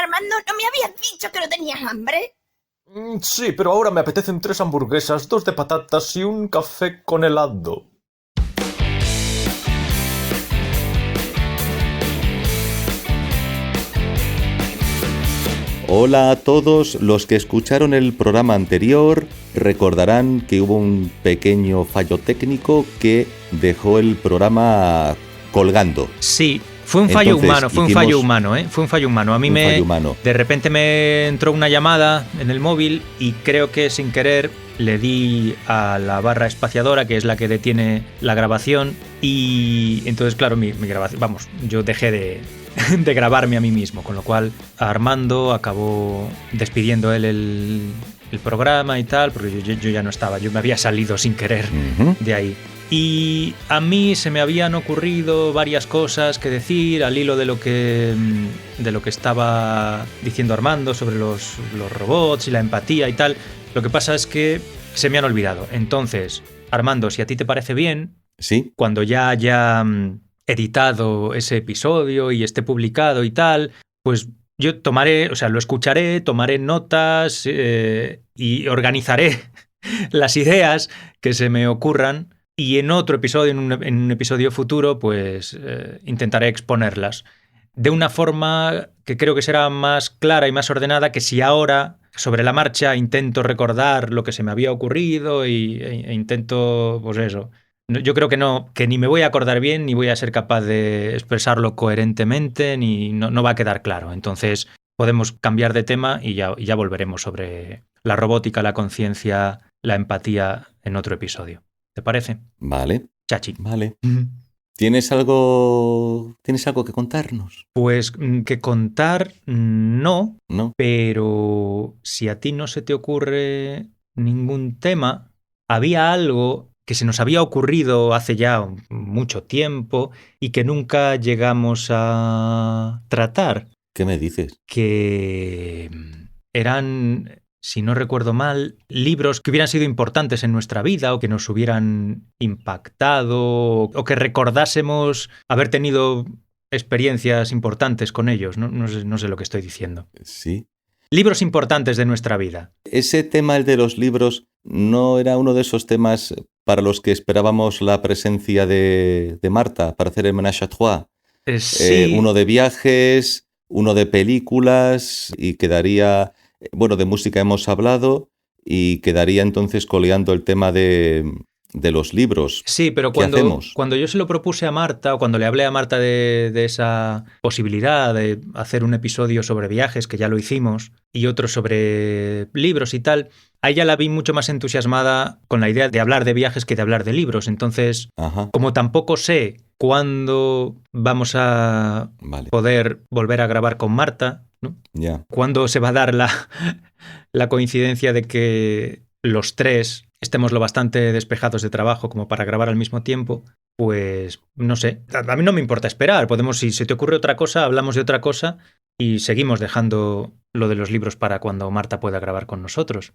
Armando, ¿no me habías dicho que no tenías hambre? Sí, pero ahora me apetecen 3 hamburguesas, 2 de patatas y un café con helado. Hola a todos los que escucharon el programa anterior. Recordarán que hubo un pequeño fallo técnico que dejó el programa colgando. Sí, fue un fallo humano, Fue un fallo humano. A mí de repente me entró una llamada en el móvil y creo que sin querer le di a la barra espaciadora, que es la que detiene la grabación, y entonces, claro, mi grabación, yo dejé de grabarme a mí mismo, con lo cual Armando acabó despidiendo él el programa y tal, porque yo ya no estaba, yo me había salido sin querer de ahí. Y a mí se me habían ocurrido varias cosas que decir al hilo de lo que estaba diciendo Armando sobre los robots y la empatía y tal. Lo que pasa es que se me han olvidado. Entonces, Armando, si a ti te parece bien, ¿sí? Cuando ya haya editado ese episodio y esté publicado y tal, pues yo lo escucharé, tomaré notas y organizaré las ideas que se me ocurran, y en otro episodio, en un episodio futuro, pues intentaré exponerlas de una forma que creo que será más clara y más ordenada que si ahora, sobre la marcha, intento recordar lo que se me había ocurrido e intento, pues eso. Yo creo que ni me voy a acordar bien, ni voy a ser capaz de expresarlo coherentemente, ni no va a quedar claro. Entonces podemos cambiar de tema y ya volveremos sobre la robótica, la conciencia, la empatía en otro episodio. ¿Te parece? Vale. Chachi. Vale. ¿Tienes algo que contarnos? Pues que contar no, ¿No? Pero si a ti no se te ocurre ningún tema, había algo que se nos había ocurrido hace ya mucho tiempo y que nunca llegamos a tratar. ¿Qué me dices? Que eran, si no recuerdo mal, libros que hubieran sido importantes en nuestra vida o que nos hubieran impactado o que recordásemos haber tenido experiencias importantes con ellos. No sé lo que estoy diciendo. Sí. Libros importantes de nuestra vida. Ese tema, el de los libros, ¿no era uno de esos temas para los que esperábamos la presencia de Marta para hacer el ménage à trois? Sí. Uno de viajes, uno de películas, y quedaría... Bueno, de música hemos hablado y quedaría entonces coleando el tema de los libros. Sí, pero cuando yo se lo propuse a Marta, o cuando le hablé a Marta de esa posibilidad de hacer un episodio sobre viajes, que ya lo hicimos, y otro sobre libros y tal, a ella la vi mucho más entusiasmada con la idea de hablar de viajes que de hablar de libros. Entonces, como tampoco sé cuándo vamos a poder volver a grabar con Marta, ¿no? Yeah. ¿Cuándo se va a dar la coincidencia de que los tres estemos lo bastante despejados de trabajo como para grabar al mismo tiempo? Pues no sé. A mí no me importa esperar. Si se te ocurre otra cosa, hablamos de otra cosa y seguimos dejando lo de los libros para cuando Marta pueda grabar con nosotros.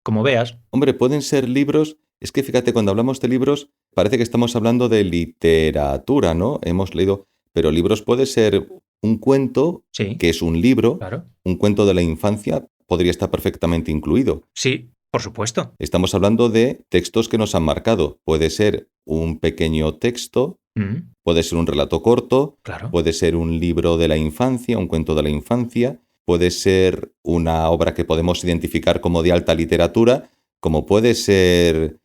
Como veas. Hombre, pueden ser libros... Es que fíjate, cuando hablamos de libros, parece que estamos hablando de literatura, ¿no? Hemos leído... Pero libros puede ser un cuento, sí, que es un libro, claro. Un cuento de la infancia podría estar perfectamente incluido. Sí, por supuesto. Estamos hablando de textos que nos han marcado. Puede ser un pequeño texto, puede ser un relato corto, claro. Puede ser un libro de la infancia, un cuento de la infancia, puede ser una obra que podemos identificar como de alta literatura, como puede ser...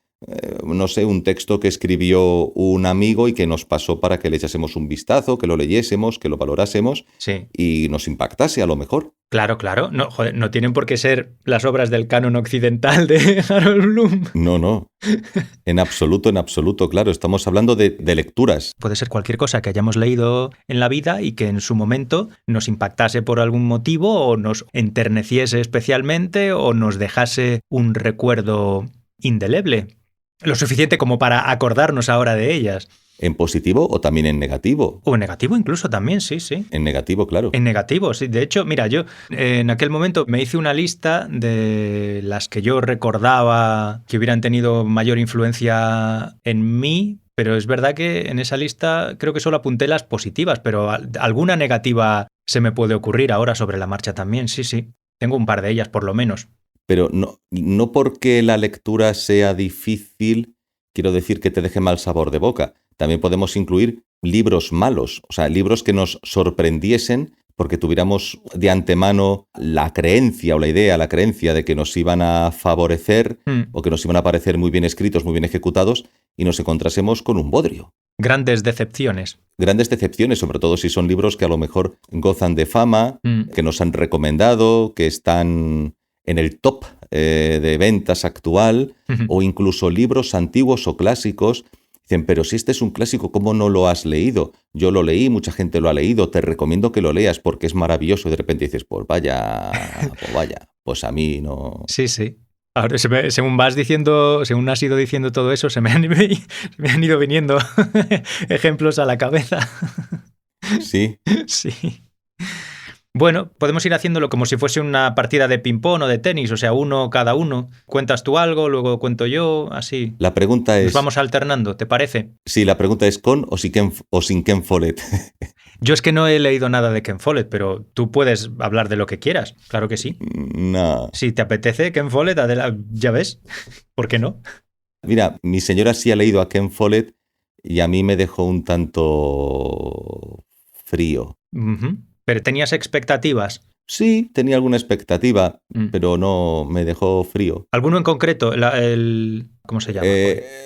no sé, un texto que escribió un amigo y que nos pasó para que le echásemos un vistazo, que lo leyésemos, que lo valorásemos, sí, y nos impactase a lo mejor. Claro. No, joder, no tienen por qué ser las obras del canon occidental de Harold Bloom. No. En absoluto, claro. Estamos hablando de lecturas. Puede ser cualquier cosa que hayamos leído en la vida y que en su momento nos impactase por algún motivo, o nos enterneciese especialmente, o nos dejase un recuerdo indeleble. Lo suficiente como para acordarnos ahora de ellas. ¿En positivo o también en negativo? O en negativo incluso también, sí. En negativo, claro. En negativo, sí. De hecho, mira, yo en aquel momento me hice una lista de las que yo recordaba que hubieran tenido mayor influencia en mí, Pero es verdad que en esa lista creo que solo apunté las positivas, pero alguna negativa se me puede ocurrir ahora sobre la marcha también, sí, sí. Tengo un par de ellas, por lo menos. Pero no porque la lectura sea difícil, quiero decir que te deje mal sabor de boca. También podemos incluir libros malos, o sea, libros que nos sorprendiesen porque tuviéramos de antemano la creencia o la creencia de que nos iban a favorecer o que nos iban a parecer muy bien escritos, muy bien ejecutados, y nos encontrásemos con un bodrio. Grandes decepciones. Grandes decepciones, sobre todo si son libros que a lo mejor gozan de fama, que nos han recomendado, que están en el top de ventas actual, o incluso libros antiguos o clásicos. Dicen, pero si este es un clásico, ¿cómo no lo has leído? Yo lo leí, mucha gente lo ha leído, te recomiendo que lo leas porque es maravilloso. Y de repente dices, pues vaya, pues a mí no. Sí, sí. Ahora, según vas diciendo, según has ido diciendo todo eso, se me han ido viniendo ejemplos a la cabeza. Sí. Sí. Bueno, podemos ir haciéndolo como si fuese una partida de ping-pong o de tenis, o sea, uno cada uno. Cuentas tú algo, luego cuento yo, así. La pregunta es... Nos vamos alternando, ¿te parece? Sí, la pregunta es ¿con o sin Ken Follett? Yo es que no he leído nada de Ken Follett, pero tú puedes hablar de lo que quieras, claro que sí. No. Si te apetece Ken Follett, ya ves, ¿por qué no? Mira, mi señora sí ha leído a Ken Follett y a mí me dejó un tanto frío. ¿Pero tenías expectativas? Sí, tenía alguna expectativa, pero no, me dejó frío. ¿Alguno en concreto? ¿Cómo se llama?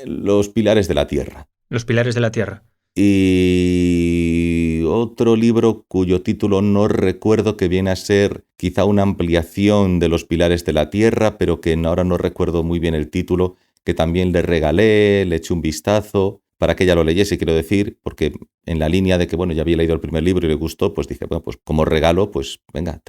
Los pilares de la tierra. Los pilares de la tierra. Y otro libro cuyo título no recuerdo, que viene a ser quizá una ampliación de los pilares de la tierra, pero que ahora no recuerdo muy bien el título, que también le regalé, le eché un vistazo para que ella lo leyese, quiero decir, porque en la línea de que, bueno, ya había leído el primer libro y le gustó, pues dije, bueno, pues como regalo, pues venga,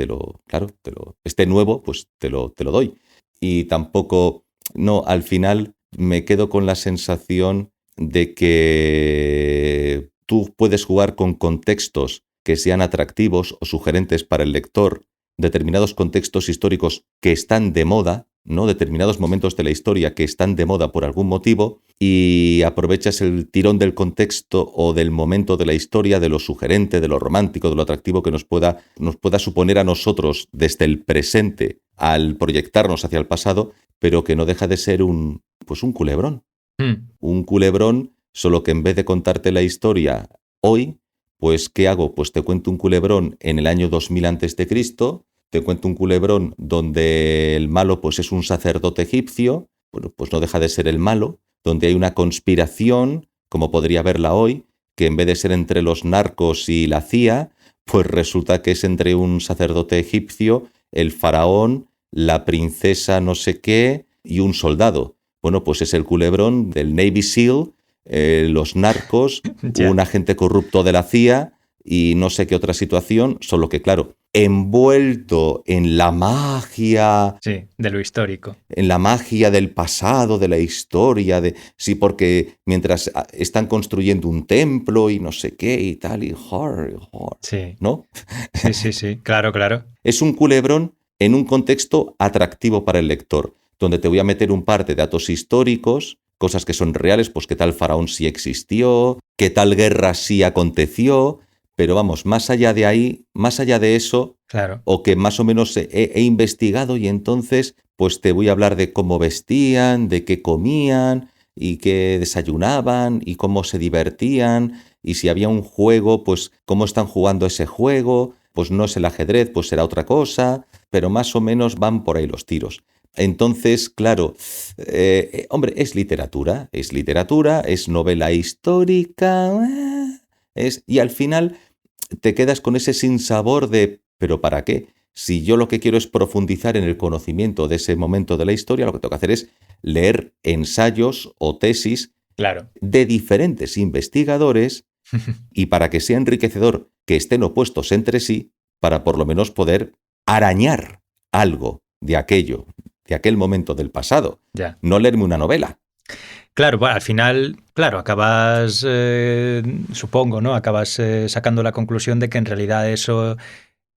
este nuevo, pues te lo doy. Y tampoco, no, al final me quedo con la sensación de que tú puedes jugar con contextos que sean atractivos o sugerentes para el lector, determinados contextos históricos que están de moda, ¿no? Determinados momentos de la historia que están de moda por algún motivo, y aprovechas el tirón del contexto o del momento de la historia, de lo sugerente, de lo romántico, de lo atractivo que nos pueda suponer a nosotros desde el presente al proyectarnos hacia el pasado, pero que no deja de ser un culebrón. Un culebrón, solo que en vez de contarte la historia hoy, pues ¿qué hago? Pues te cuento un culebrón en el año 2000 a.C., te cuento un culebrón donde el malo pues es un sacerdote egipcio, bueno, pues no deja de ser el malo, donde hay una conspiración, como podría verla hoy, que en vez de ser entre los narcos y la CIA, pues resulta que es entre un sacerdote egipcio, el faraón, la princesa no sé qué y un soldado. Bueno, pues es el culebrón del Navy SEAL, los narcos, un agente corrupto de la CIA y no sé qué otra situación, solo que claro, envuelto en la magia... Sí, de lo histórico. En la magia del pasado, de la historia, sí, porque mientras están construyendo un templo y no sé qué y tal, y sí. ¿no? Sí, claro. Es un culebrón en un contexto atractivo para el lector, donde te voy a meter un par de datos históricos, cosas que son reales, pues que tal faraón sí existió, que tal guerra sí aconteció, pero vamos, más allá de ahí, más allá de eso, claro, o que más o menos he investigado y entonces pues te voy a hablar de cómo vestían, de qué comían y qué desayunaban y cómo se divertían y si había un juego, pues cómo están jugando ese juego, pues no es el ajedrez, pues será otra cosa, pero más o menos van por ahí los tiros. Entonces, claro, hombre, es literatura, es novela histórica, y al final te quedas con ese sinsabor de ¿pero para qué? Si yo lo que quiero es profundizar en el conocimiento de ese momento de la historia, lo que tengo que hacer es leer ensayos o tesis de diferentes investigadores y para que sea enriquecedor que estén opuestos entre sí, para por lo menos poder arañar algo de aquello, de aquel momento del pasado. Ya. No leerme una novela. Claro, bueno, al final, claro, acabas, supongo, ¿no? Acabas sacando la conclusión de que en realidad eso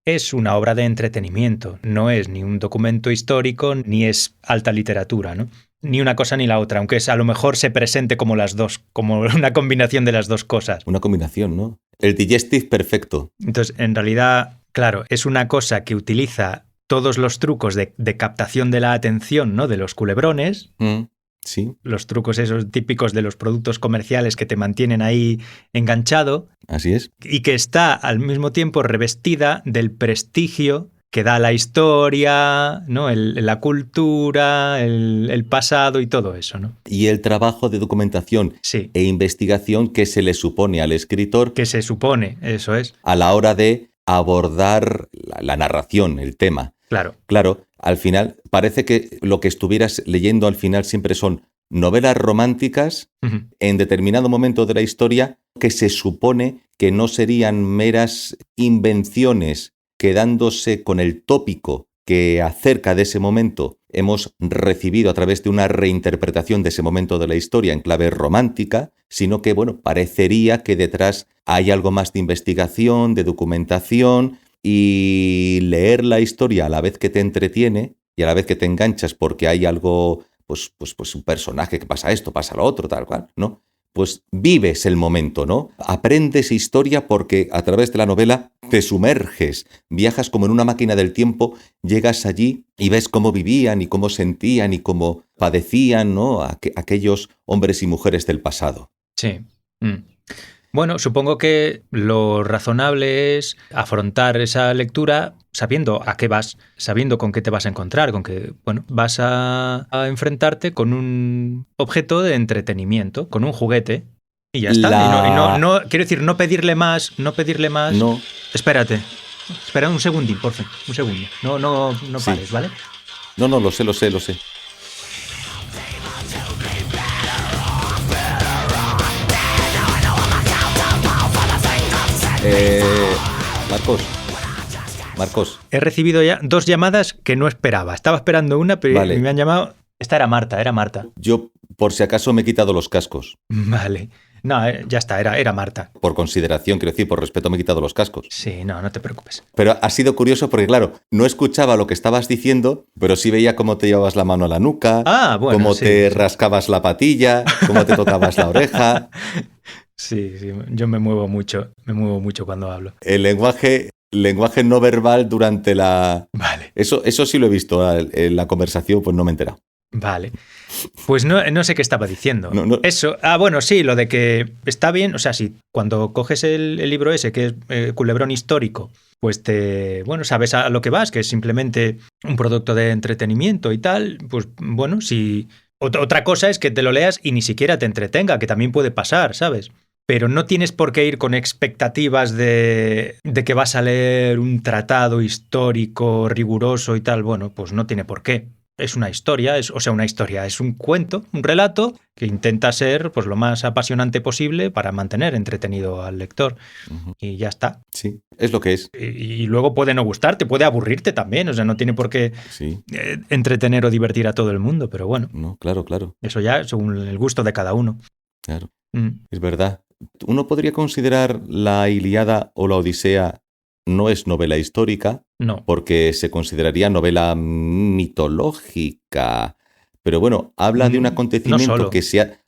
es una obra de entretenimiento, no es ni un documento histórico ni es alta literatura, ¿no? ni una cosa ni la otra, aunque a lo mejor se presente como las dos, como una combinación de las dos cosas. Una combinación, ¿no? El digestive perfecto. Entonces, en realidad, claro, es una cosa que utiliza todos los trucos de captación de la atención, ¿no? De los culebrones, Sí, los trucos esos típicos de los productos comerciales que te mantienen ahí enganchado, así es. y que está al mismo tiempo revestida del prestigio que da la historia, ¿no? La cultura, el pasado y todo eso, ¿no? Y el trabajo de documentación Sí, e investigación que se le supone al escritor que se supone, eso es, a la hora de abordar la narración, el tema. claro. Claro, al final parece que lo que estuvieras leyendo al final siempre son novelas románticas Ujú. en determinado momento de la historia que se supone que no serían meras invenciones quedándose con el tópico que acerca de ese momento hemos recibido a través de una reinterpretación de ese momento de la historia en clave romántica, sino que, bueno, parecería que detrás hay algo más de investigación, de documentación, y leer la historia a la vez que te entretiene y a la vez que te enganchas porque hay algo, pues un personaje que pasa esto, pasa lo otro, tal cual, ¿no? Pues vives el momento, ¿no? Aprendes historia porque a través de la novela te sumerges, viajas como en una máquina del tiempo, llegas allí y ves cómo vivían y cómo sentían y cómo padecían, ¿no? Aquellos hombres y mujeres del pasado. Sí. Bueno, supongo que lo razonable es afrontar esa lectura sabiendo a qué vas, sabiendo con qué te vas a encontrar, con que, bueno, vas a enfrentarte con un objeto de entretenimiento, con un juguete, y ya está. No, quiero decir, no pedirle más. No. Espérate. Espera un segundín, por favor. Un segundo. No Sí. pares, ¿vale? No, lo sé. Marcos. He recibido ya 2 llamadas que no esperaba. Estaba esperando una, pero Vale. me han llamado. Esta era Marta. Yo, por si acaso, me he quitado los cascos. Vale. No, ya está, era Marta. Por consideración, quiero decir, por respeto me he quitado los cascos. Sí, no te preocupes. Pero ha sido curioso porque, claro, no escuchaba lo que estabas diciendo, pero sí veía cómo te llevabas la mano a la nuca, Bueno, cómo sí. te rascabas la patilla, cómo te tocabas la oreja. Sí, yo me muevo mucho cuando hablo. El lenguaje no verbal durante la... Vale. Eso sí lo he visto en la conversación, pues no me he enterado. Vale. Pues no sé qué estaba diciendo. No. Eso. Bueno, sí, lo de que está bien. O sea, si cuando coges el libro ese, que es Culebrón Histórico, pues sabes a lo que vas, que es simplemente un producto de entretenimiento y tal. Pues bueno, si. Otra cosa es que te lo leas y ni siquiera te entretenga, que también puede pasar, ¿sabes? Pero no tienes por qué ir con expectativas de que vas a leer un tratado histórico riguroso y tal. Bueno, pues no tiene por qué. Es una historia, es un cuento, un relato que intenta ser pues lo más apasionante posible para mantener entretenido al lector. Uh-huh. Y ya está. Sí, es lo que es. Y luego puede no gustarte, puede aburrirte también, o sea, no tiene por qué entretener o divertir a todo el mundo, pero bueno. No, claro. Eso ya según el gusto de cada uno. Claro, es verdad. Uno podría considerar la Ilíada o la Odisea no es novela histórica, no, porque se consideraría novela mitológica. Pero bueno, habla de un acontecimiento solo. que sea...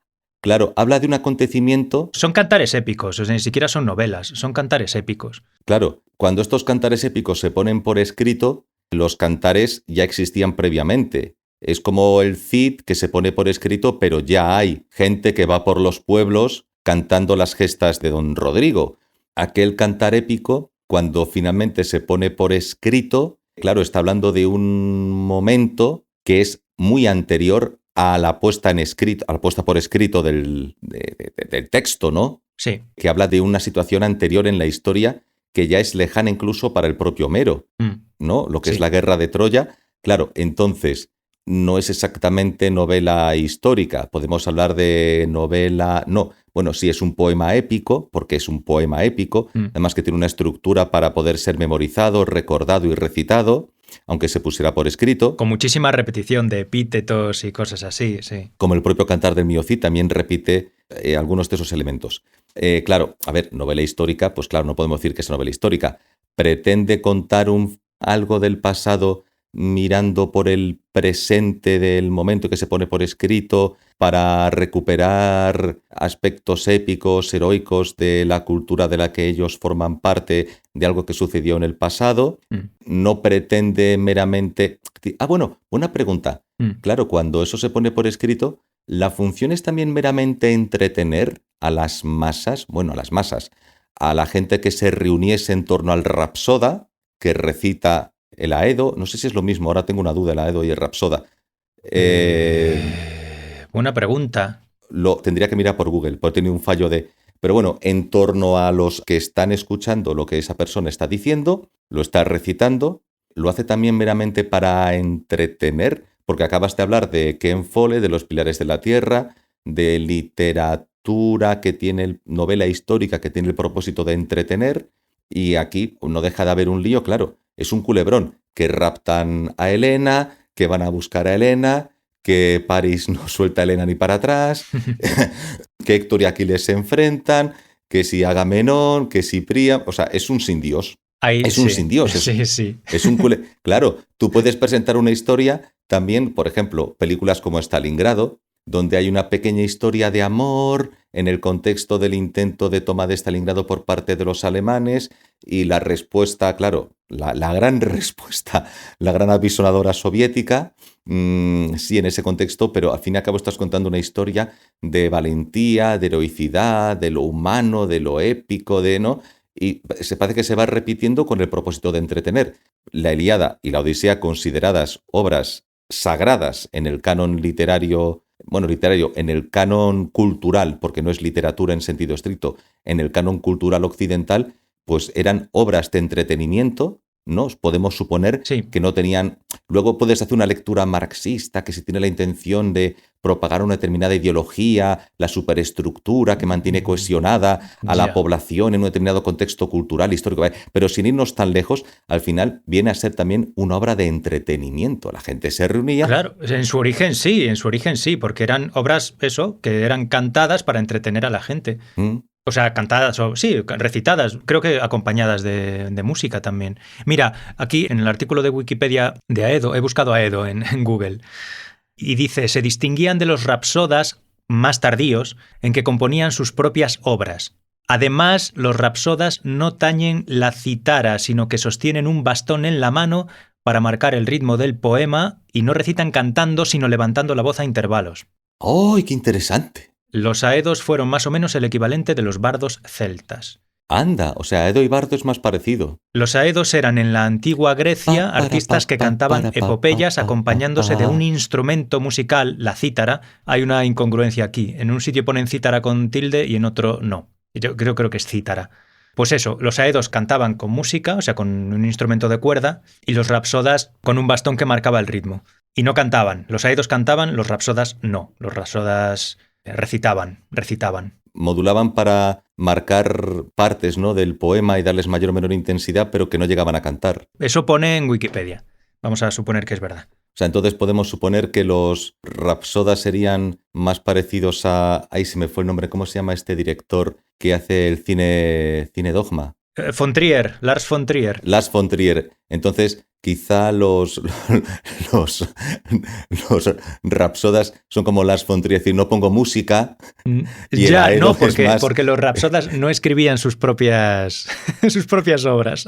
Claro, habla de un acontecimiento... Son cantares épicos, o sea, ni siquiera son novelas, son cantares épicos. Claro, cuando estos cantares épicos se ponen por escrito, los cantares ya existían previamente. Es como el Cid que se pone por escrito, pero ya hay gente que va por los pueblos cantando las gestas de Don Rodrigo. Aquel cantar épico, cuando finalmente se pone por escrito, claro, está hablando de un momento que es muy anterior a la puesta por escrito del texto, ¿no? Sí. Que habla de una situación anterior en la historia que ya es lejana incluso para el propio Homero, ¿no? Lo que es la guerra de Troya. Claro, entonces no es exactamente novela histórica. Podemos hablar de novela... No, bueno, sí es un poema épico, porque es un poema épico, además que tiene una estructura para poder ser memorizado, recordado y recitado, aunque se pusiera por escrito. Con muchísima repetición de epítetos y cosas así, sí. Como el propio Cantar del Mío Cid también repite algunos de esos elementos. Claro, a ver, novela histórica, pues claro, no podemos decir que es novela histórica. Pretende contar algo del pasado mirando por el presente del momento que se pone por escrito para recuperar aspectos épicos, heroicos de la cultura de la que ellos forman parte, de algo que sucedió en el pasado. No pretende meramente... bueno, una pregunta. Claro, cuando eso se pone por escrito, ¿la función es también meramente entretener a las masas? Bueno, a las masas, a la gente que se reuniese en torno al Rapsoda, que recita el Aedo. No sé si es lo mismo, ahora tengo una duda, el Aedo y el Rapsoda. Buena pregunta. Lo tendría que mirar por Google, porque he tenido un fallo de... Pero bueno, en torno a los que están escuchando lo que esa persona está diciendo, lo está recitando, lo hace también meramente para entretener, porque acabas de hablar de Ken Follett, de Los Pilares de la Tierra, de literatura que tiene, novela histórica que tiene el propósito de entretener, y aquí no deja de haber un lío, claro. Es un culebrón, que raptan a Helena, que van a buscar a Helena, que Paris no suelta a Helena ni para atrás, que Héctor y Aquiles se enfrentan, que si Agamenón, que si Príamo... O sea, es un sin Dios. Es un sin Dios. Es un Claro, tú puedes presentar una historia también, por ejemplo, películas como Stalingrado, donde hay una pequeña historia de amor en el contexto del intento de toma de Stalingrado por parte de los alemanes, y la respuesta, claro, la gran respuesta, la gran apisonadora soviética, sí, en ese contexto, pero al fin y al cabo estás contando una historia de valentía, de heroicidad, de lo humano, de lo épico, ¿no? Y se parece que se va repitiendo con el propósito de entretener. La Ilíada y la Odisea, consideradas obras sagradas en el canon literario, en el canon cultural, porque no es literatura en sentido estricto, en el canon cultural occidental, pues eran obras de entretenimiento, ¿no? Podemos suponer que no tenían... Luego puedes hacer una lectura marxista que si tiene la intención de propagar una determinada ideología, la superestructura que mantiene cohesionada a la población en un determinado contexto cultural, histórico. Pero sin irnos tan lejos, al final viene a ser también una obra de entretenimiento. La gente se reunía... Claro, en su origen sí, porque eran obras, que eran cantadas para entretener a la gente. O sea, cantadas, recitadas, creo que acompañadas de música también. Mira, aquí en el artículo de Wikipedia de Aedo, he buscado Aedo en Google, y dice, se distinguían de los rapsodas más tardíos en que componían sus propias obras. Además, los rapsodas no tañen la cítara, sino que sostienen un bastón en la mano para marcar el ritmo del poema y no recitan cantando, sino levantando la voz a intervalos. ¡Oh, qué interesante! Los aedos fueron más o menos el equivalente de los bardos celtas. Anda, o sea, Aedo y bardo es más parecido. Los aedos eran en la antigua Grecia artistas que cantaban epopeyas acompañándose de un instrumento musical, la cítara. Hay una incongruencia aquí. En un sitio ponen cítara con tilde y en otro no. Yo creo que es cítara. Pues eso, los aedos cantaban con música, o sea, con un instrumento de cuerda, y los rapsodas con un bastón que marcaba el ritmo. Y no cantaban. Los aedos cantaban, los rapsodas no. Los rapsodas recitaban. Modulaban para marcar partes, ¿no?, del poema y darles mayor o menor intensidad, pero que no llegaban a cantar. Eso pone en Wikipedia. Vamos a suponer que es verdad. O sea, entonces podemos suponer que los rapsodas serían más parecidos a... Ahí se me fue el nombre. ¿Cómo se llama este director que hace el cine Dogma? Von Trier, Lars von Trier. Lars von Trier. Entonces, quizá los rapsodas son como Lars von Trier, es decir, no pongo música. Y ya, no, porque los rapsodas no escribían sus propias obras.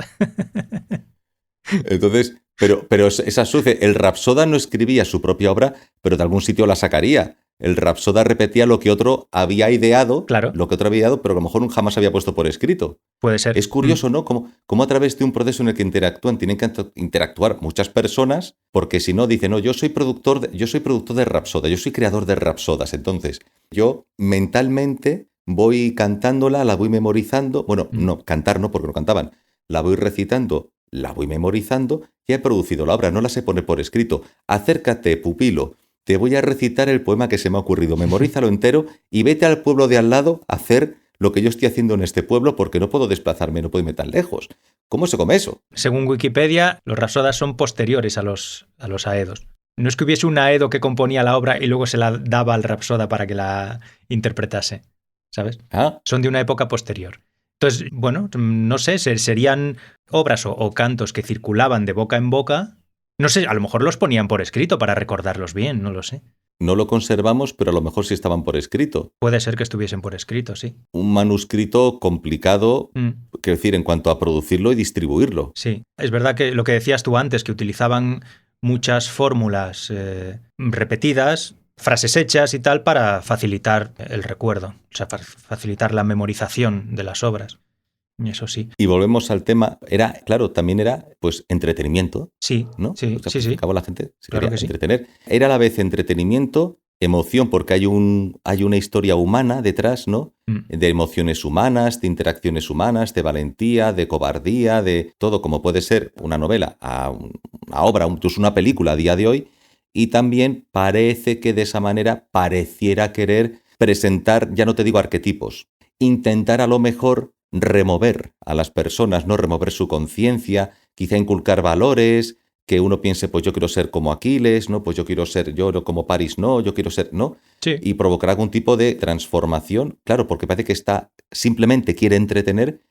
Entonces, pero esa sucede. El rapsoda no escribía su propia obra, pero de algún sitio la sacaría. El rapsoda repetía lo que otro había ideado, claro. Lo que otro había ideado, pero a lo mejor jamás había puesto por escrito. Puede ser. Es curioso, ¿no? Cómo a través de un proceso en el que tienen que interactuar muchas personas, porque si no, dicen, no, yo soy productor de rapsoda, yo soy creador de rapsodas. Entonces, yo mentalmente voy cantándola, la voy memorizando. Bueno, no, cantar no, porque no cantaban. La voy recitando, la voy memorizando, y he producido la obra, no la sé poner por escrito. Acércate, pupilo. Te voy a recitar el poema que se me ha ocurrido, memorízalo entero y vete al pueblo de al lado a hacer lo que yo estoy haciendo en este pueblo porque no puedo desplazarme, no puedo irme tan lejos. ¿Cómo se come eso? Según Wikipedia, los rapsodas son posteriores a los aedos. No es que hubiese un aedo que componía la obra y luego se la daba al rapsoda para que la interpretase, ¿sabes? Son de una época posterior. Entonces, bueno, no sé, serían obras o cantos que circulaban de boca en boca No sé, a lo mejor los ponían por escrito para recordarlos bien, no lo sé. No lo conservamos, pero a lo mejor sí estaban por escrito. Puede ser que estuviesen por escrito, sí. Un manuscrito complicado, quiero decir, en cuanto a producirlo y distribuirlo. Sí, es verdad que lo que decías tú antes, que utilizaban muchas fórmulas repetidas, frases hechas y tal, para facilitar el recuerdo, o sea, facilitar la memorización de las obras. Y eso sí. Y volvemos al tema, también era pues entretenimiento, Sí, ¿no? sí, O sea, sí, al fin y sí. al cabo la gente se Claro quería que sí. entretener. Era a la vez entretenimiento, emoción, porque hay una historia humana detrás, ¿no? De emociones humanas, de interacciones humanas, de valentía, de cobardía, de todo, como puede ser una novela, una obra, incluso una película a día de hoy. Y también parece que de esa manera pareciera querer presentar, ya no te digo arquetipos, intentar a lo mejor remover a las personas, no remover su conciencia, quizá inculcar valores, que uno piense, pues yo quiero ser como Aquiles, ¿no? Pues yo quiero ser yo como París, no, yo quiero ser, ¿no? Sí. Y provocar algún tipo de transformación, claro, porque parece que simplemente quiere entretener,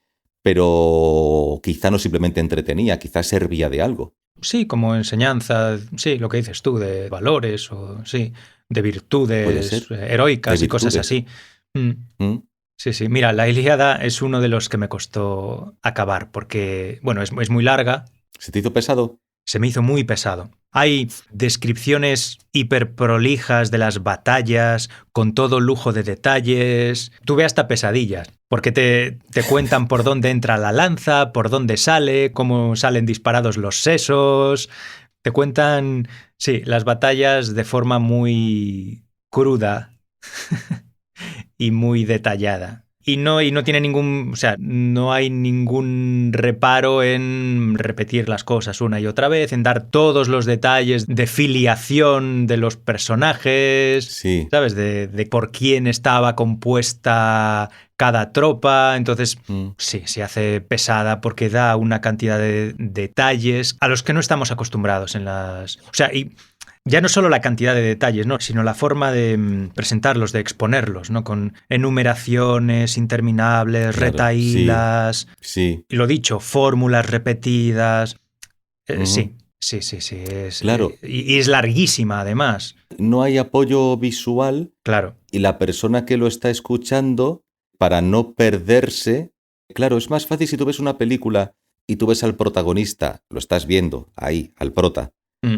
pero quizá no simplemente entretenía, quizá servía de algo. Sí, como enseñanza, sí, lo que dices tú, de valores o sí, de Puede virtudes ser. heroicas De y cosas virtudes. así. ¿Mm? Sí, sí. Mira, la Ilíada es uno de los que me costó acabar porque, bueno, es muy larga, ¿Se te hizo pesado? se me hizo muy pesado. Hay descripciones hiperprolijas de las batallas, con todo lujo de detalles. Tuve hasta pesadillas, porque te cuentan por dónde entra la lanza, por dónde sale, cómo salen disparados los sesos. Te cuentan, sí, las batallas de forma muy cruda y muy detallada. Y no tiene ningún, o sea, no hay ningún reparo en repetir las cosas una y otra vez, en dar todos los detalles de filiación de los personajes, Sí. ¿sabes? De por quién estaba compuesta cada tropa. Entonces, sí, se hace pesada porque da una cantidad de detalles a los que no estamos acostumbrados en las... O sea, y ya no solo la cantidad de detalles, ¿no? Sino la forma de presentarlos, de exponerlos, ¿no? Con enumeraciones interminables, Claro, retahílas, Sí. y lo dicho, fórmulas repetidas. Ujú. Sí. Es, Claro. y es larguísima, además. No hay apoyo visual Claro. y la persona que lo está escuchando, para no perderse, claro, es más fácil si tú ves una película y tú ves al protagonista, lo estás viendo ahí, al prota,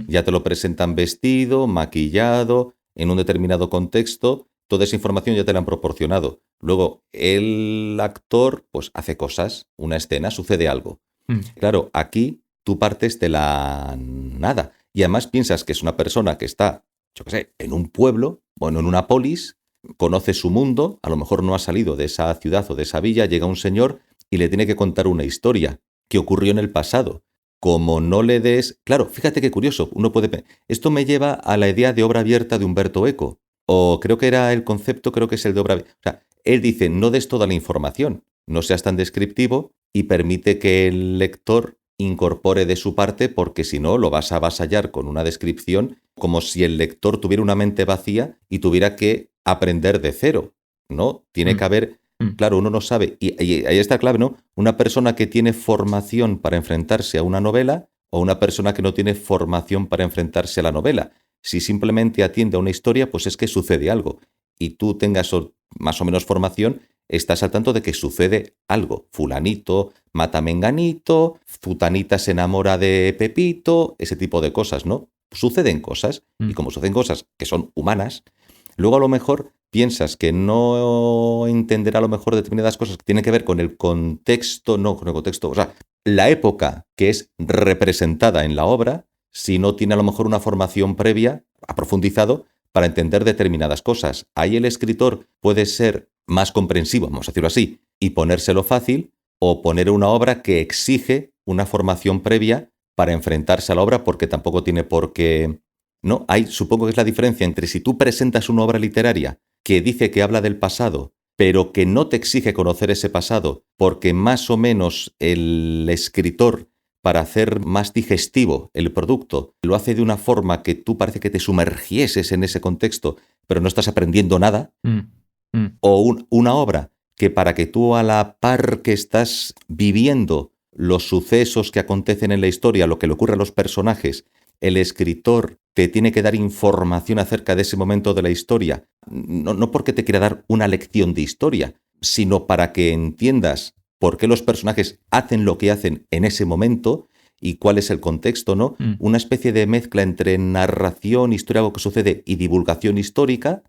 ya te lo presentan vestido, maquillado, en un determinado contexto, toda esa información ya te la han proporcionado. Luego, el actor, pues hace cosas, una escena, sucede algo. Claro, aquí tú partes de la nada y además piensas que es una persona que está, yo qué sé, en un pueblo, bueno, en una polis, conoce su mundo, a lo mejor no ha salido de esa ciudad o de esa villa, llega un señor y le tiene que contar una historia que ocurrió en el pasado. Como no le des... Claro, fíjate qué curioso, Esto me lleva a la idea de obra abierta de Umberto Eco, o creo que era el concepto, creo que es el de obra abierta. O sea, él dice, no des toda la información, no seas tan descriptivo y permite que el lector incorpore de su parte, porque si no lo vas a avasallar con una descripción como si el lector tuviera una mente vacía y tuviera que aprender de cero, ¿no? Tiene que haber... Claro, uno no sabe. Y ahí está clave, ¿no? Una persona que tiene formación para enfrentarse a una novela o una persona que no tiene formación para enfrentarse a la novela. Si simplemente atiende a una historia, pues es que sucede algo. Y tú tengas más o menos formación, estás al tanto de que sucede algo. Fulanito mata a menganito, futanita se enamora de Pepito, ese tipo de cosas, ¿no? Suceden cosas. Y como suceden cosas que son humanas, luego a lo mejor piensas que no entenderá a lo mejor determinadas cosas que tienen que ver con el contexto, no con el contexto, o sea, la época que es representada en la obra, si no tiene a lo mejor una formación previa, ha profundizado, para entender determinadas cosas. Ahí el escritor puede ser más comprensivo, vamos a decirlo así, y ponérselo fácil, o poner una obra que exige una formación previa para enfrentarse a la obra, porque tampoco tiene por qué... No, supongo que es la diferencia entre si tú presentas una obra literaria que dice que habla del pasado, pero que no te exige conocer ese pasado, porque más o menos el escritor, para hacer más digestivo el producto, lo hace de una forma que tú parece que te sumergieses en ese contexto, pero no estás aprendiendo nada, o una obra que para que tú a la par que estás viviendo los sucesos que acontecen en la historia, lo que le ocurre a los personajes, el escritor te tiene que dar información acerca de ese momento de la historia, no porque te quiera dar una lección de historia, sino para que entiendas por qué los personajes hacen lo que hacen en ese momento y cuál es el contexto, ¿no? Una especie de mezcla entre narración, historia, algo que sucede, y divulgación histórica.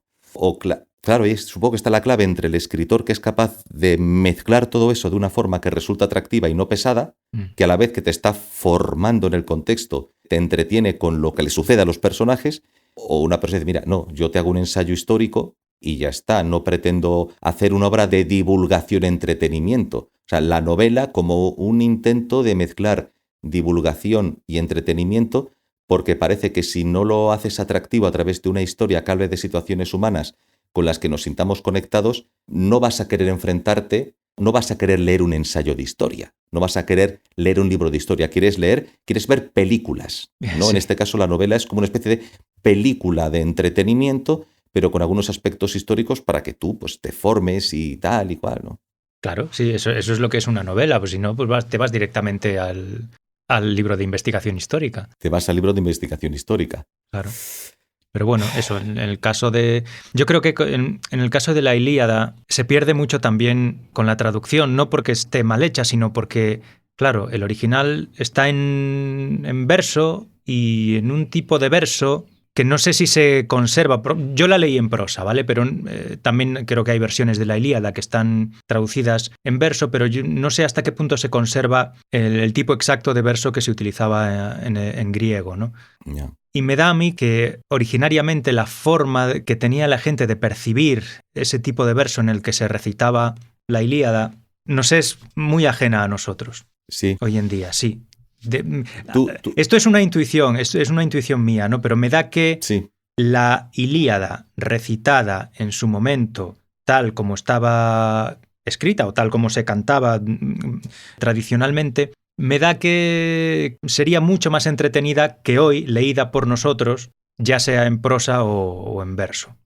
Claro, supongo que está la clave entre el escritor que es capaz de mezclar todo eso de una forma que resulta atractiva y no pesada, que a la vez que te está formando en el contexto, te entretiene con lo que le sucede a los personajes, o una persona dice, mira, no, yo te hago un ensayo histórico y ya está, no pretendo hacer una obra de divulgación, entretenimiento. O sea, la novela como un intento de mezclar divulgación y entretenimiento, porque parece que si no lo haces atractivo a través de una historia que hable de situaciones humanas con las que nos sintamos conectados, no vas a querer enfrentarte, no vas a querer leer un ensayo de historia, no vas a querer leer un libro de historia, quieres ver películas, ¿no? Sí. En este caso la novela es como una especie de película de entretenimiento, pero con algunos aspectos históricos para que tú pues, te formes y tal y cual, ¿no? Claro, sí, eso es lo que es una novela, pues si no, pues te vas directamente al libro de investigación histórica. Te vas al libro de investigación histórica. Claro. Pero bueno, eso, en el caso de... Yo creo que en el caso de la Ilíada se pierde mucho también con la traducción, no porque esté mal hecha, sino porque, claro, el original está en verso y en un tipo de verso que no sé si se conserva. Yo la leí en prosa, ¿vale? Pero también creo que hay versiones de la Ilíada que están traducidas en verso, pero yo no sé hasta qué punto se conserva el tipo exacto de verso que se utilizaba en griego, ¿no? Yeah. Y me da a mí que originariamente la forma que tenía la gente de percibir ese tipo de verso en el que se recitaba la Ilíada nos es muy ajena a nosotros. Sí. Hoy en día, sí. Esto es una intuición, mía, ¿no? Pero me da que sí. La Ilíada recitada en su momento, tal como estaba escrita o tal como se cantaba tradicionalmente, me da que sería mucho más entretenida que hoy leída por nosotros, ya sea en prosa o en verso,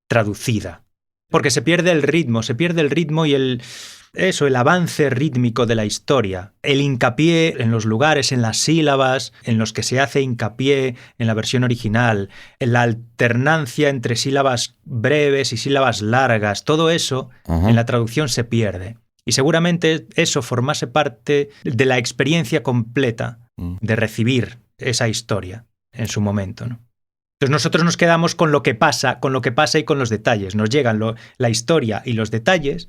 traducida. Porque se pierde el ritmo y el avance rítmico de la historia, el hincapié en los lugares, en las sílabas, en los que se hace hincapié en la versión original, en la alternancia entre sílabas breves y sílabas largas, todo eso en la traducción se pierde. Y seguramente eso formase parte de la experiencia completa de recibir esa historia en su momento, ¿no? Entonces nosotros nos quedamos con lo que pasa y con los detalles. Nos llegan la historia y los detalles,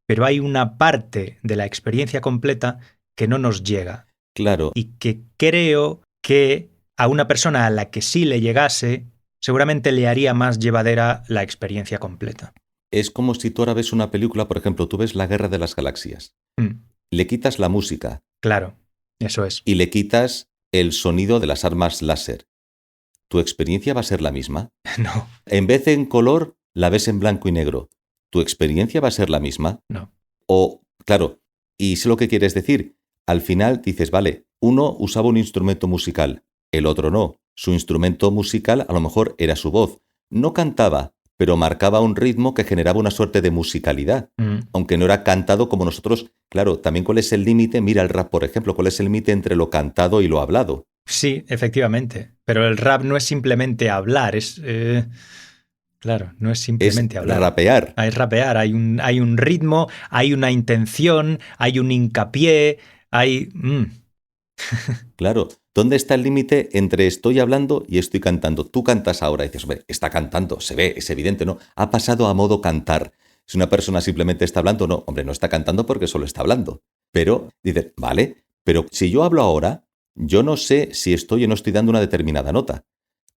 pero hay una parte de la experiencia completa que no nos llega. Claro. Y que creo que a una persona a la que sí le llegase, seguramente le haría más llevadera la experiencia completa. Es como si tú ahora ves una película, por ejemplo, tú ves La Guerra de las Galaxias. Le quitas la música. Claro, eso es. Y le quitas el sonido de las armas láser. ¿Tu experiencia va a ser la misma? No. En vez de en color, la ves en blanco y negro. ¿Tu experiencia va a ser la misma? No. O, claro, y sé lo que quieres decir. Al final dices, vale, uno usaba un instrumento musical, el otro no. Su instrumento musical a lo mejor era su voz. No cantaba, pero marcaba un ritmo que generaba una suerte de musicalidad. Aunque no era cantado como nosotros. Claro, también cuál es el límite, mira el rap, por ejemplo, cuál es el límite entre lo cantado y lo hablado. Sí, efectivamente. Pero el rap no es simplemente hablar, es... Claro, no es simplemente hablar. Es rapear. Es rapear. Hay un ritmo, hay una intención, hay un hincapié, hay... Claro. ¿Dónde está el límite entre estoy hablando y estoy cantando? Tú cantas ahora y dices, hombre, está cantando, se ve, es evidente, ¿no? Ha pasado a modo cantar. Si una persona simplemente está hablando, no, hombre, no está cantando porque solo está hablando. Pero, dices, vale, pero si yo hablo ahora, yo no sé si estoy o no estoy dando una determinada nota.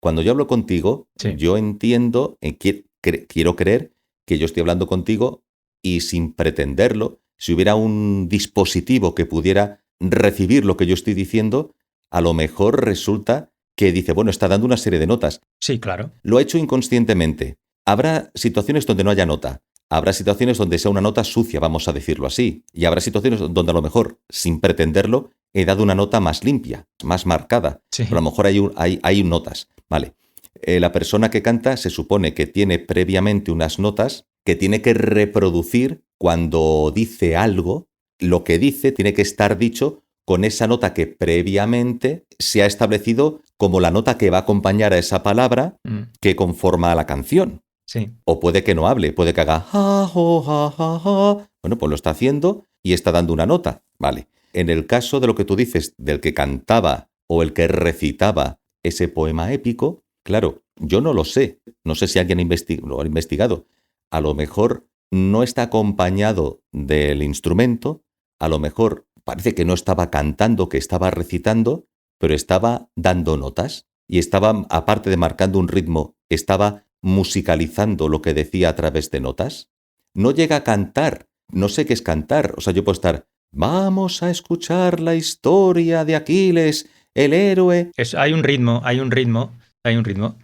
Cuando yo hablo contigo, sí, yo entiendo, quiero creer que yo estoy hablando contigo y sin pretenderlo, si hubiera un dispositivo que pudiera recibir lo que yo estoy diciendo, a lo mejor resulta que dice, bueno, está dando una serie de notas. Sí, claro. Lo ha hecho inconscientemente. Habrá situaciones donde no haya nota. Habrá situaciones donde sea una nota sucia, vamos a decirlo así. Y habrá situaciones donde a lo mejor, sin pretenderlo, he dado una nota más limpia, más marcada. Sí. Pero a lo mejor hay notas. Vale. La persona que canta se supone que tiene previamente unas notas que tiene que reproducir cuando dice algo. Lo que dice tiene que estar dicho con esa nota que previamente se ha establecido como la nota que va a acompañar a esa palabra que conforma a la canción. Sí. O puede que no hable, puede que haga ja, jo, ja, ja, ja. Bueno, pues lo está haciendo y está dando una nota. Vale. En el caso de lo que tú dices, del que cantaba o el que recitaba ese poema épico, claro, yo no lo sé. No sé si alguien lo ha investigado. A lo mejor no está acompañado del instrumento, a lo mejor parece que no estaba cantando, que estaba recitando, pero estaba dando notas y estaba, aparte de marcando un ritmo, estaba musicalizando lo que decía a través de notas. No llega a cantar, no sé qué es cantar, o sea, yo puedo estar, vamos a escuchar la historia de Aquiles, el héroe. Hay un ritmo.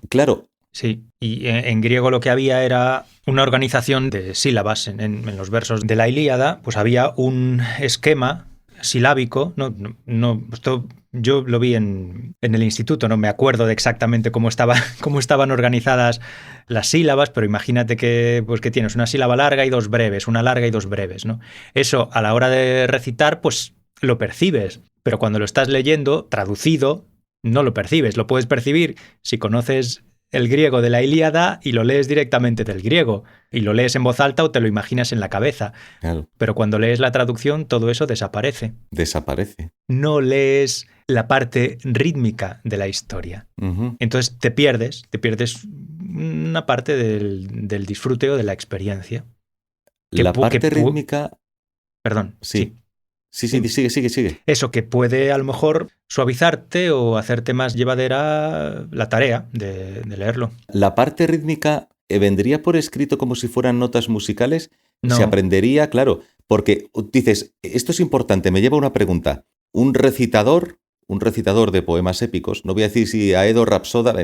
Claro. Sí, y en griego lo que había era una organización de sílabas. En los versos de la Ilíada, pues había un esquema silábico. Esto yo lo vi en el instituto, no me acuerdo de exactamente cómo estaban organizadas las sílabas, pero imagínate que tienes una sílaba larga y dos breves, una larga y dos breves, ¿no? Eso a la hora de recitar, pues lo percibes, pero cuando lo estás leyendo, traducido, no lo percibes. Lo puedes percibir si conoces el griego de la Ilíada y lo lees directamente del griego, y lo lees en voz alta o te lo imaginas en la cabeza. Claro. Pero cuando lees la traducción, todo eso desaparece. Desaparece. No lees la parte rítmica de la historia. Uh-huh. Entonces te pierdes una parte del disfrute o de la experiencia. La parte rítmica... Perdón. Sí. Sí, sigue. Eso, que puede a lo mejor suavizarte o hacerte más llevadera la tarea de leerlo. La parte rítmica vendría por escrito como si fueran notas musicales. No. Se aprendería, claro, porque dices, esto es importante, me lleva a una pregunta. Un recitador de poemas épicos, no voy a decir si Aedo Rapsoda,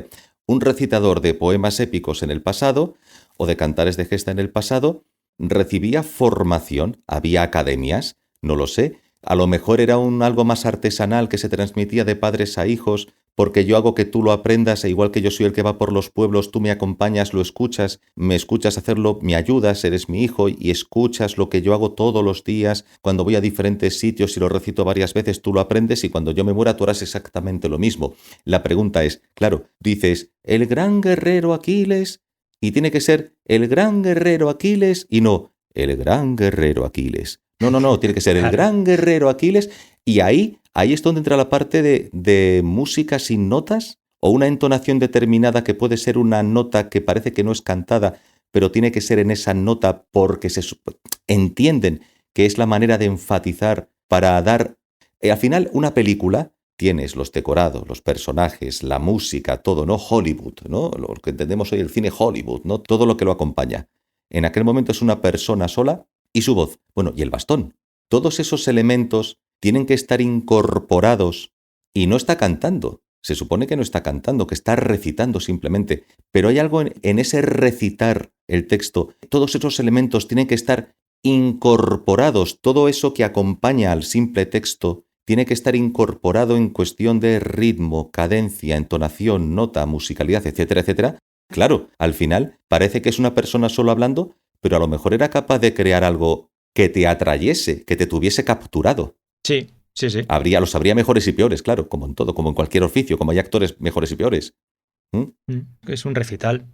un recitador de poemas épicos en el pasado o de cantares de gesta en el pasado, recibía formación, había academias. No lo sé, a lo mejor era algo más artesanal que se transmitía de padres a hijos, porque yo hago que tú lo aprendas e igual que yo soy el que va por los pueblos, tú me acompañas, lo escuchas, me escuchas hacerlo, me ayudas, eres mi hijo y escuchas lo que yo hago todos los días, cuando voy a diferentes sitios y lo recito varias veces, tú lo aprendes y cuando yo me muera tú harás exactamente lo mismo. La pregunta es, claro, dices, el gran guerrero Aquiles, y tiene que ser el gran guerrero Aquiles y no el gran guerrero Aquiles. No, tiene que ser el gran guerrero Aquiles y ahí es donde entra la parte de música sin notas o una entonación determinada que puede ser una nota que parece que no es cantada, pero tiene que ser en esa nota porque entienden que es la manera de enfatizar para dar... al final, una película, tienes los decorados, los personajes, la música, todo, ¿no? Hollywood, ¿no? Lo que entendemos hoy el cine Hollywood, ¿no? Todo lo que lo acompaña. En aquel momento es una persona sola y su voz, bueno, y el bastón. Todos esos elementos tienen que estar incorporados y no está cantando. Se supone que no está cantando, que está recitando simplemente. Pero hay algo en ese recitar el texto. Todos esos elementos tienen que estar incorporados. Todo eso que acompaña al simple texto tiene que estar incorporado en cuestión de ritmo, cadencia, entonación, nota, musicalidad, etcétera, etcétera. Claro, al final parece que es una persona solo hablando, pero a lo mejor era capaz de crear algo que te atrayese, que te tuviese capturado. Sí. Los habría mejores y peores, claro, como en todo, como en cualquier oficio, como hay actores mejores y peores. Es un recital,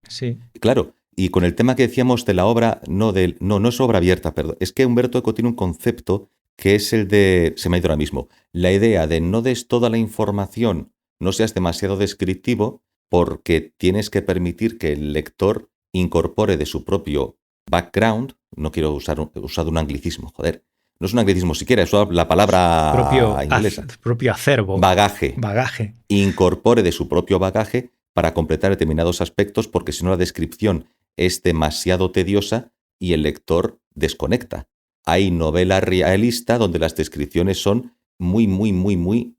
sí. Claro, y con el tema que decíamos de la obra, no es obra abierta, perdón, es que Umberto Eco tiene un concepto que es el de, se me ha ido ahora mismo, la idea de no des toda la información, no seas demasiado descriptivo, porque tienes que permitir que el lector incorpore de su propio background, no quiero usar un anglicismo, joder, no es un anglicismo siquiera, es la palabra inglesa. Propio acervo. Bagaje. Incorpore de su propio bagaje para completar determinados aspectos, porque si no la descripción es demasiado tediosa y el lector desconecta. Hay novela realista donde las descripciones son muy,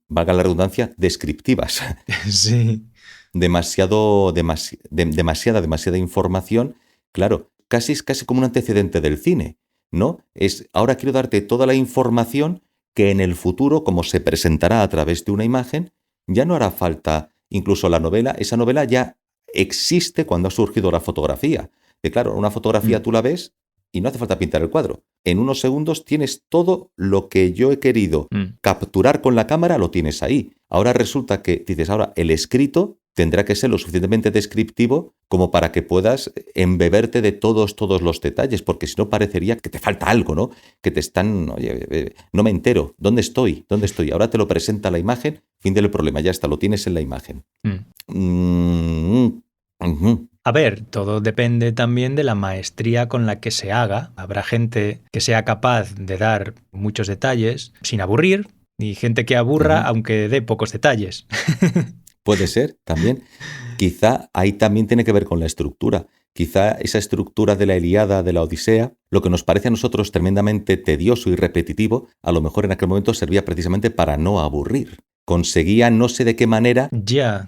valga la redundancia, descriptivas. Sí. Demasiada información, claro, casi como un antecedente del cine, ¿no? Ahora quiero darte toda la información que en el futuro, como se presentará a través de una imagen, ya no hará falta, incluso esa novela ya existe cuando ha surgido la fotografía. Que claro, una fotografía tú la ves y no hace falta pintar el cuadro. En unos segundos tienes todo lo que yo he querido capturar con la cámara, lo tienes ahí. Ahora resulta que, dices, ahora el escrito tendrá que ser lo suficientemente descriptivo como para que puedas embeberte de todos los detalles, porque si no parecería que te falta algo, ¿no? Que te están, oye, no me entero, ¿dónde estoy? Ahora te lo presenta la imagen, fin del problema, ya está, lo tienes en la imagen. A ver, todo depende también de la maestría con la que se haga. Habrá gente que sea capaz de dar muchos detalles sin aburrir y gente que aburra aunque dé pocos detalles. Puede ser, también. Quizá ahí también tiene que ver con la estructura. Quizá esa estructura de la Ilíada, de la Odisea, lo que nos parece a nosotros tremendamente tedioso y repetitivo, a lo mejor en aquel momento servía precisamente para no aburrir. Conseguía, no sé de qué manera,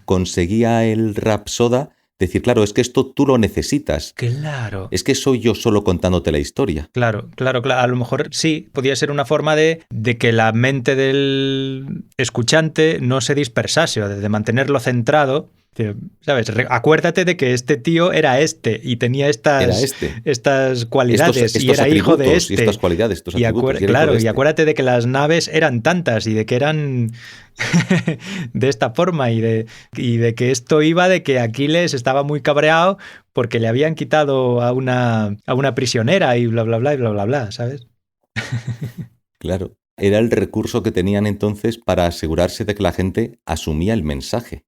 conseguía el Rapsoda decir, claro, es que esto tú lo necesitas. Claro. Es que soy yo solo contándote la historia. Claro. A lo mejor sí, podía ser una forma de que la mente del escuchante no se dispersase, o de mantenerlo centrado. ¿Sabes? Acuérdate de que este tío era este y tenía estas cualidades estos y era hijo de este. Y estas cualidades, estos atributos. Claro, y acuérdate de que las naves eran tantas y de que eran de esta forma y de que esto iba de que Aquiles estaba muy cabreado porque le habían quitado a una prisionera y bla, bla, bla, y bla, bla, bla, ¿sabes? Claro, era el recurso que tenían entonces para asegurarse de que la gente asumía el mensaje.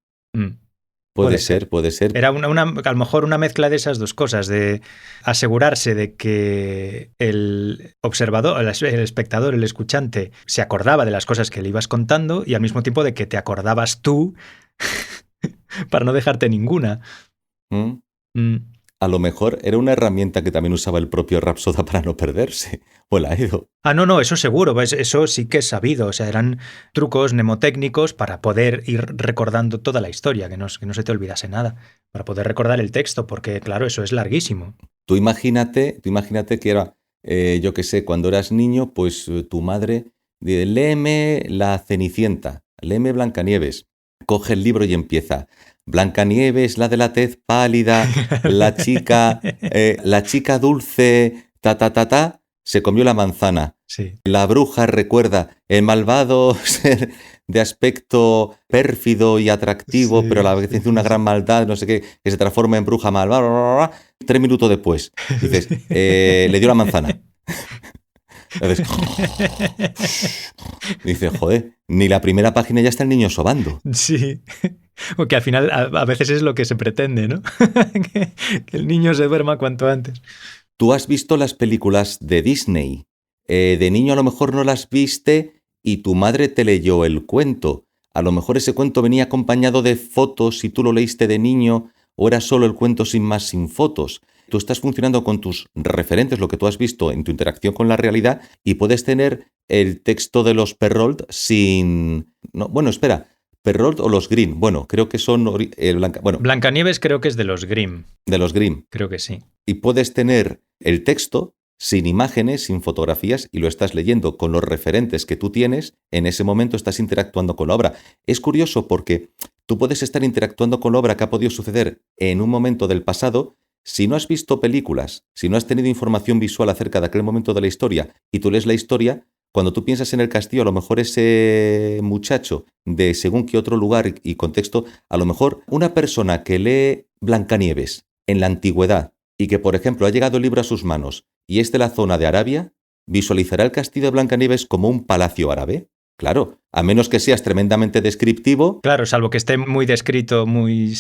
Puede ser. Era a lo mejor una mezcla de esas dos cosas, de asegurarse de que el observador, el espectador, el escuchante, se acordaba de las cosas que le ibas contando y al mismo tiempo de que te acordabas tú para no dejarte ninguna. A lo mejor era una herramienta que también usaba el propio Rapsoda para no perderse, o el Aedo. No, eso seguro, eso sí que es sabido, o sea, eran trucos mnemotécnicos para poder ir recordando toda la historia, que no se te olvidase nada, para poder recordar el texto, porque claro, eso es larguísimo. Tú imagínate que era, yo qué sé, cuando eras niño, pues tu madre dice, léeme La Cenicienta, léeme Blancanieves, coge el libro y empieza... Blancanieves, la de la tez pálida, la chica dulce, se comió la manzana. Sí. La bruja recuerda el malvado ser de aspecto pérfido y atractivo, pero a la vez hace una gran maldad, no sé qué, que se transforma en bruja malvada. 3 minutos después, dices, le dio la manzana. Entonces, dice, joder, ni la primera página ya está el niño sobando. Sí, porque al final a veces es lo que se pretende, ¿no? que el niño se duerma cuanto antes. Tú has visto las películas de Disney. De niño a lo mejor no las viste y tu madre te leyó el cuento. A lo mejor ese cuento venía acompañado de fotos y tú lo leíste de niño, o era solo el cuento sin más, sin fotos. Tú estás funcionando con tus referentes, lo que tú has visto en tu interacción con la realidad, y puedes tener el texto de los Perrault sin... No, bueno, espera, ¿Perrault o los Grimm? Bueno, creo que son... Blancanieves creo que es de los Grimm. De los Grimm. Creo que sí. Y puedes tener el texto sin imágenes, sin fotografías, y lo estás leyendo con los referentes que tú tienes. En ese momento estás interactuando con la obra. Es curioso porque tú puedes estar interactuando con la obra que ha podido suceder en un momento del pasado. Si no has visto películas, si no has tenido información visual acerca de aquel momento de la historia y tú lees la historia, cuando tú piensas en el castillo, a lo mejor ese muchacho de según qué otro lugar y contexto, a lo mejor una persona que lee Blancanieves en la antigüedad y que, por ejemplo, ha llegado el libro a sus manos y es de la zona de Arabia, visualizará el castillo de Blancanieves como un palacio árabe. Claro, a menos que seas tremendamente descriptivo. Claro, salvo que esté muy descrito, muy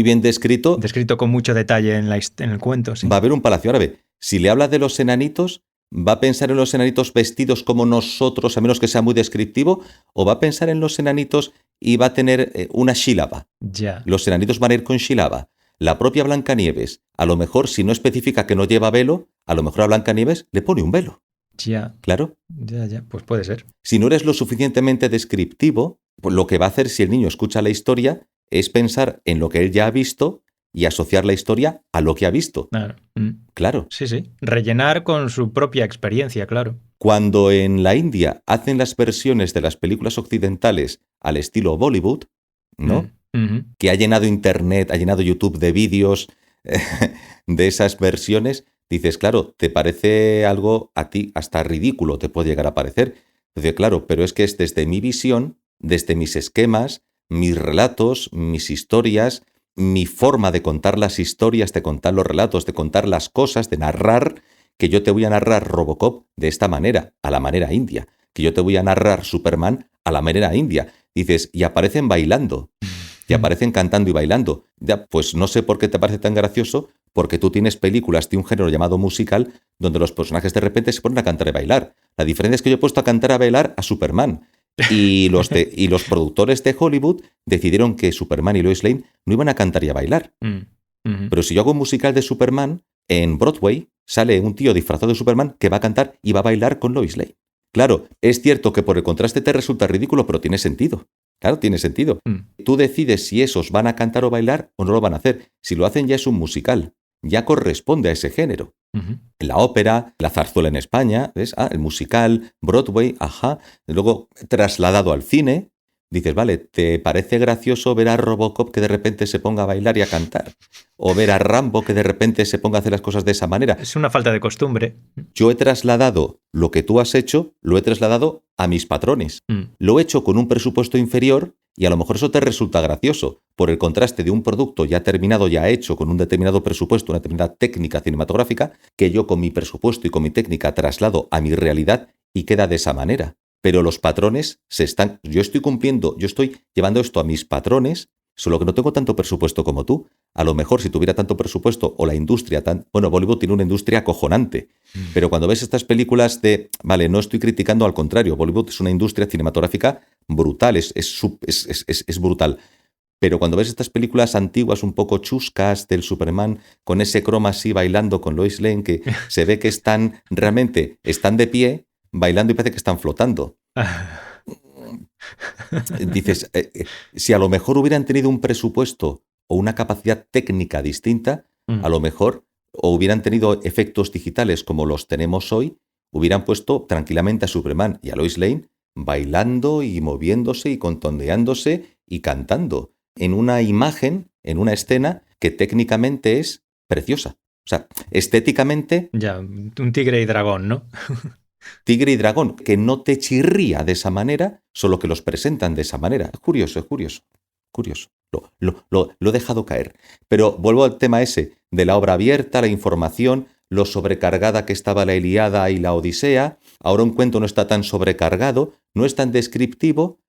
bien descrito. Descrito con mucho detalle en el cuento. Sí. Va a haber un palacio árabe. Si le hablas de los enanitos, ¿va a pensar en los enanitos vestidos como nosotros, a menos que sea muy descriptivo? ¿O va a pensar en los enanitos y va a tener una shilaba? Ya. Los enanitos van a ir con shilaba. La propia Blancanieves, a lo mejor, si no especifica que no lleva velo, a lo mejor a Blancanieves le pone un velo. Ya. Claro. Ya, pues puede ser. Si no eres lo suficientemente descriptivo, pues lo que va a hacer si el niño escucha la historia es pensar en lo que él ya ha visto y asociar la historia a lo que ha visto. Claro. Claro. Sí. Rellenar con su propia experiencia, claro. Cuando en la India hacen las versiones de las películas occidentales al estilo Bollywood, ¿no? Que ha llenado Internet, ha llenado YouTube de vídeos de esas versiones, Dices, claro, te parece algo a ti hasta ridículo, te puede llegar a parecer. Dice, claro, pero es que es desde mi visión, desde mis esquemas, mis relatos, mis historias, mi forma de contar las historias, de contar los relatos, de contar las cosas, de narrar, que yo te voy a narrar Robocop de esta manera, a la manera india, que yo te voy a narrar Superman a la manera india. Dices, y aparecen bailando, y aparecen cantando y bailando. Ya, pues no sé por qué te parece tan gracioso, porque tú tienes películas de un género llamado musical donde los personajes de repente se ponen a cantar y bailar. La diferencia es que yo he puesto a cantar y a bailar a Superman. Y los productores de Hollywood decidieron que Superman y Lois Lane no iban a cantar y a bailar. Pero si yo hago un musical de Superman, en Broadway sale un tío disfrazado de Superman que va a cantar y va a bailar con Lois Lane. Claro, es cierto que por el contraste te resulta ridículo, pero tiene sentido. Claro, tiene sentido. Tú decides si esos van a cantar o bailar o no lo van a hacer. Si lo hacen ya es un musical. Ya corresponde a ese género. La ópera, la zarzuela en España, ¿ves? El musical, Broadway, ajá. Luego, trasladado al cine, dices, vale, ¿te parece gracioso ver a Robocop que de repente se ponga a bailar y a cantar? O ver a Rambo que de repente se ponga a hacer las cosas de esa manera. Es una falta de costumbre. Yo he trasladado lo que tú has hecho, lo he trasladado a mis patrones. Lo he hecho con un presupuesto inferior y a lo mejor eso te resulta gracioso por el contraste de un producto ya terminado, ya hecho, con un determinado presupuesto, una determinada técnica cinematográfica, que yo con mi presupuesto y con mi técnica traslado a mi realidad y queda de esa manera. Pero los patrones se están... Yo estoy llevando esto a mis patrones, solo que no tengo tanto presupuesto como tú. A lo mejor si tuviera tanto presupuesto o la industria Bueno, Bollywood tiene una industria acojonante, pero cuando ves estas películas de... Vale, no estoy criticando, al contrario, Bollywood es una industria cinematográfica brutal, es brutal. Pero cuando ves estas películas antiguas un poco chuscas del Superman, con ese croma así bailando con Lois Lane, que se ve que realmente están de pie, bailando y parece que están flotando. Dices, si a lo mejor hubieran tenido un presupuesto o una capacidad técnica distinta, a lo mejor, o hubieran tenido efectos digitales como los tenemos hoy, hubieran puesto tranquilamente a Superman y a Lois Lane bailando y moviéndose y contondeándose y cantando en una imagen, en una escena que técnicamente es preciosa. O sea, estéticamente... Ya, un tigre y dragón, ¿no? Tigre y dragón, que no te chirría de esa manera, solo que los presentan de esa manera. Es curioso. Lo he dejado caer. Pero vuelvo al tema ese de la obra abierta, la información, lo sobrecargada que estaba la Ilíada y la Odisea. Ahora un cuento no está tan sobrecargado, no es tan descriptivo,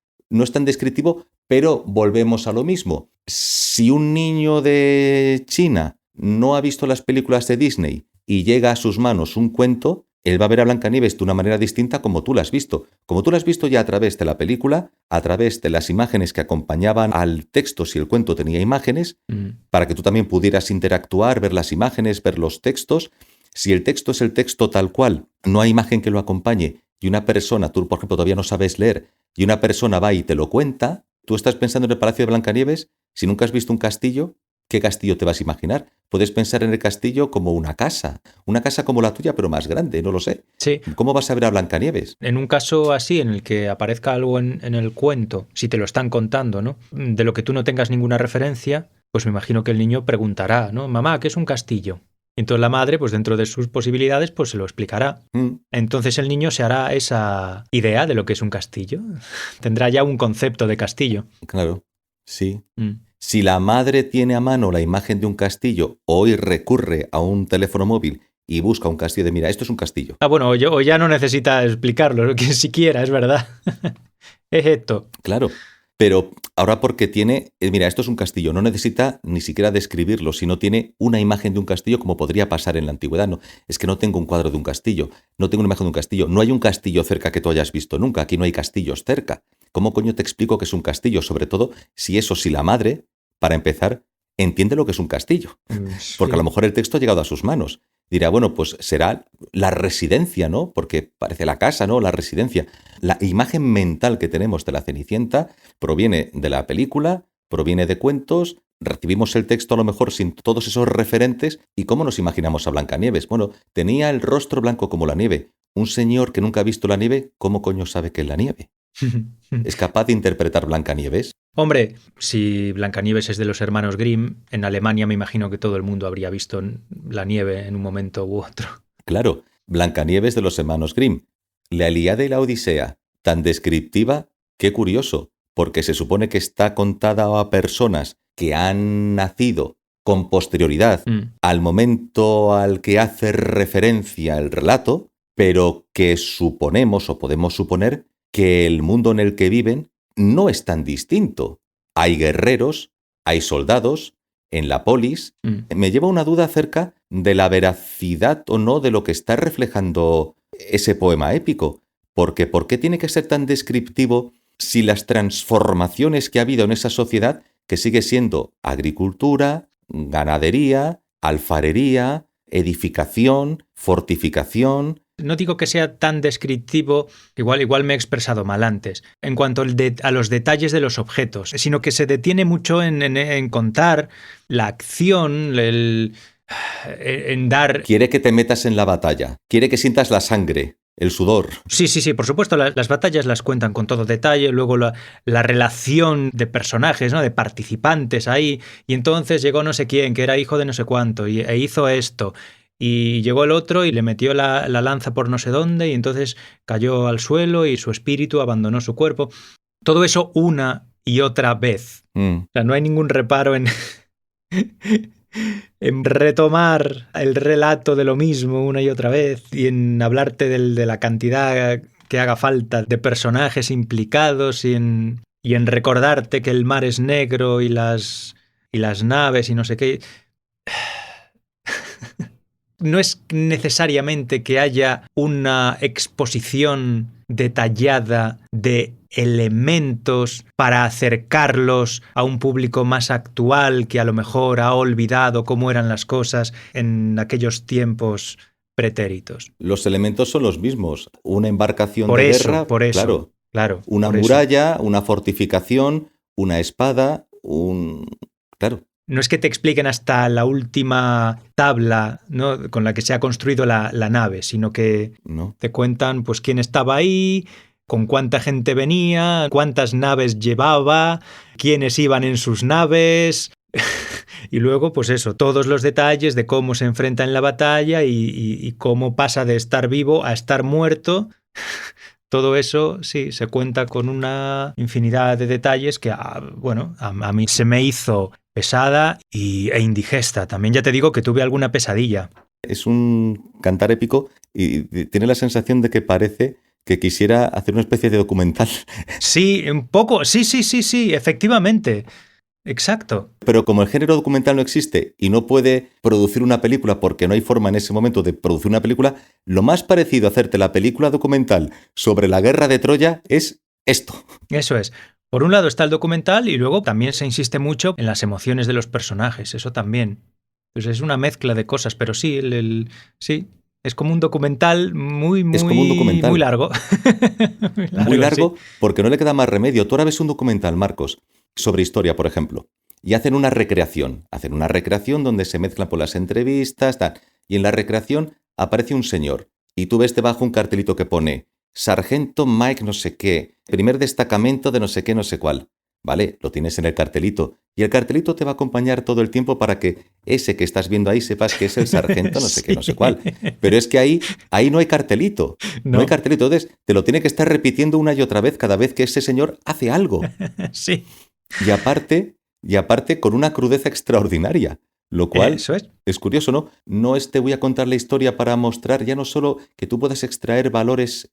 pero volvemos a lo mismo. Si un niño de China no ha visto las películas de Disney y llega a sus manos un cuento, él va a ver a Blancanieves de una manera distinta como tú la has visto. Como tú la has visto ya a través de la película, a través de las imágenes que acompañaban al texto, si el cuento tenía imágenes, para que tú también pudieras interactuar, ver las imágenes, ver los textos. Si el texto es el texto tal cual, no hay imagen que lo acompañe, y una persona, tú por ejemplo todavía no sabes leer, y una persona va y te lo cuenta, tú estás pensando en el Palacio de Blancanieves, si nunca has visto un castillo, ¿qué castillo te vas a imaginar? Puedes pensar en el castillo como una casa como la tuya, pero más grande, no lo sé. Sí. ¿Cómo vas a ver a Blancanieves? En un caso así, en el que aparezca algo en el cuento, si te lo están contando, ¿no? De lo que tú no tengas ninguna referencia, pues me imagino que el niño preguntará, ¿no? Mamá, ¿qué es un castillo? Y entonces la madre, pues dentro de sus posibilidades, pues se lo explicará. Entonces el niño se hará esa idea de lo que es un castillo. Tendrá ya un concepto de castillo. Claro, sí. Si la madre tiene a mano la imagen de un castillo, hoy recurre a un teléfono móvil y busca un castillo de, mira, esto es un castillo. Bueno, o ya no necesita explicarlo, que siquiera, es verdad. Es esto. Claro, pero ahora porque tiene, mira, esto es un castillo, no necesita ni siquiera describirlo, sino tiene una imagen de un castillo como podría pasar en la antigüedad. No, es que no tengo un cuadro de un castillo, no tengo una imagen de un castillo, no hay un castillo cerca que tú hayas visto nunca, aquí no hay castillos cerca. ¿Cómo coño te explico que es un castillo? Sobre todo si la madre, para empezar, entiende lo que es un castillo. Sí. Porque a lo mejor el texto ha llegado a sus manos. Dirá, bueno, pues será la residencia, ¿no? Porque parece la casa, ¿no? La residencia. La imagen mental que tenemos de la Cenicienta proviene de la película, proviene de cuentos, recibimos el texto a lo mejor sin todos esos referentes. ¿Y cómo nos imaginamos a Blancanieves? Bueno, tenía el rostro blanco como la nieve. Un señor que nunca ha visto la nieve, ¿cómo coño sabe que es la nieve? ¿Es capaz de interpretar Blancanieves? Hombre, si Blancanieves es de los hermanos Grimm, en Alemania me imagino que todo el mundo habría visto la nieve en un momento u otro. Claro, Blancanieves de los hermanos Grimm. La Ilíada y la Odisea, tan descriptiva, qué curioso, porque se supone que está contada a personas que han nacido con posterioridad al momento al que hace referencia el relato, pero que suponemos o podemos suponer que el mundo en el que viven no es tan distinto. Hay guerreros, hay soldados, en la polis. Me lleva una duda acerca de la veracidad o no de lo que está reflejando ese poema épico. Porque ¿por qué tiene que ser tan descriptivo si las transformaciones que ha habido en esa sociedad, que sigue siendo agricultura, ganadería, alfarería, edificación, fortificación? No digo que sea tan descriptivo, igual me he expresado mal antes, en cuanto a los detalles de los objetos, sino que se detiene mucho en contar la acción, en dar... Quiere que te metas en la batalla, quiere que sientas la sangre, el sudor. Sí, por supuesto, las batallas las cuentan con todo detalle, luego la relación de personajes, ¿no? De participantes ahí, y entonces llegó no sé quién, que era hijo de no sé cuánto, e hizo esto. Y llegó el otro y le metió la lanza por no sé dónde y entonces cayó al suelo y su espíritu abandonó su cuerpo. Todo eso una y otra vez. O sea, no hay ningún reparo en retomar el relato de lo mismo una y otra vez y en hablarte de la cantidad que haga falta de personajes implicados y en recordarte que el mar es negro y las naves y no sé qué. No es necesariamente que haya una exposición detallada de elementos para acercarlos a un público más actual que a lo mejor ha olvidado cómo eran las cosas en aquellos tiempos pretéritos. Los elementos son los mismos. Una embarcación de guerra, claro. Una muralla, una fortificación, una espada, Claro. No es que te expliquen hasta la última tabla, ¿no?, con la que se ha construido la nave, sino que te cuentan pues quién estaba ahí, con cuánta gente venía, cuántas naves llevaba, quiénes iban en sus naves. Y luego, pues eso, todos los detalles de cómo se enfrenta en la batalla y cómo pasa de estar vivo a estar muerto. Todo eso, sí, se cuenta con una infinidad de detalles que, a mí se me hizo pesada e indigesta. También ya te digo que tuve alguna pesadilla. Es un cantar épico y tiene la sensación de que parece que quisiera hacer una especie de documental. Sí, un poco. Sí, efectivamente. Exacto. Pero como el género documental no existe y no puede producir una película porque no hay forma en ese momento de producir una película, lo más parecido a hacerte la película documental sobre la guerra de Troya es esto. Eso es. Por un lado está el documental y luego también se insiste mucho en las emociones de los personajes, eso también. Pues es una mezcla de cosas, pero sí, sí, es como un documental muy largo. Muy largo, sí. Porque no le queda más remedio. Tú ahora ves un documental, Marcos, sobre historia, por ejemplo, y hacen una recreación donde se mezclan por las entrevistas, tal, y en la recreación aparece un señor, y tú ves debajo un cartelito que pone Sargento Mike no sé qué, primer destacamento de no sé qué, no sé cuál. Vale, lo tienes en el cartelito. Y el cartelito te va a acompañar todo el tiempo para que ese que estás viendo ahí sepas que es el sargento no sé qué, no sé cuál. Pero es que ahí no hay cartelito. No hay cartelito. Entonces te lo tiene que estar repitiendo una y otra vez cada vez que ese señor hace algo. Sí. Y aparte con una crudeza extraordinaria. Lo cual es curioso, ¿no? No te voy a contar la historia para mostrar ya no solo que tú puedas extraer valores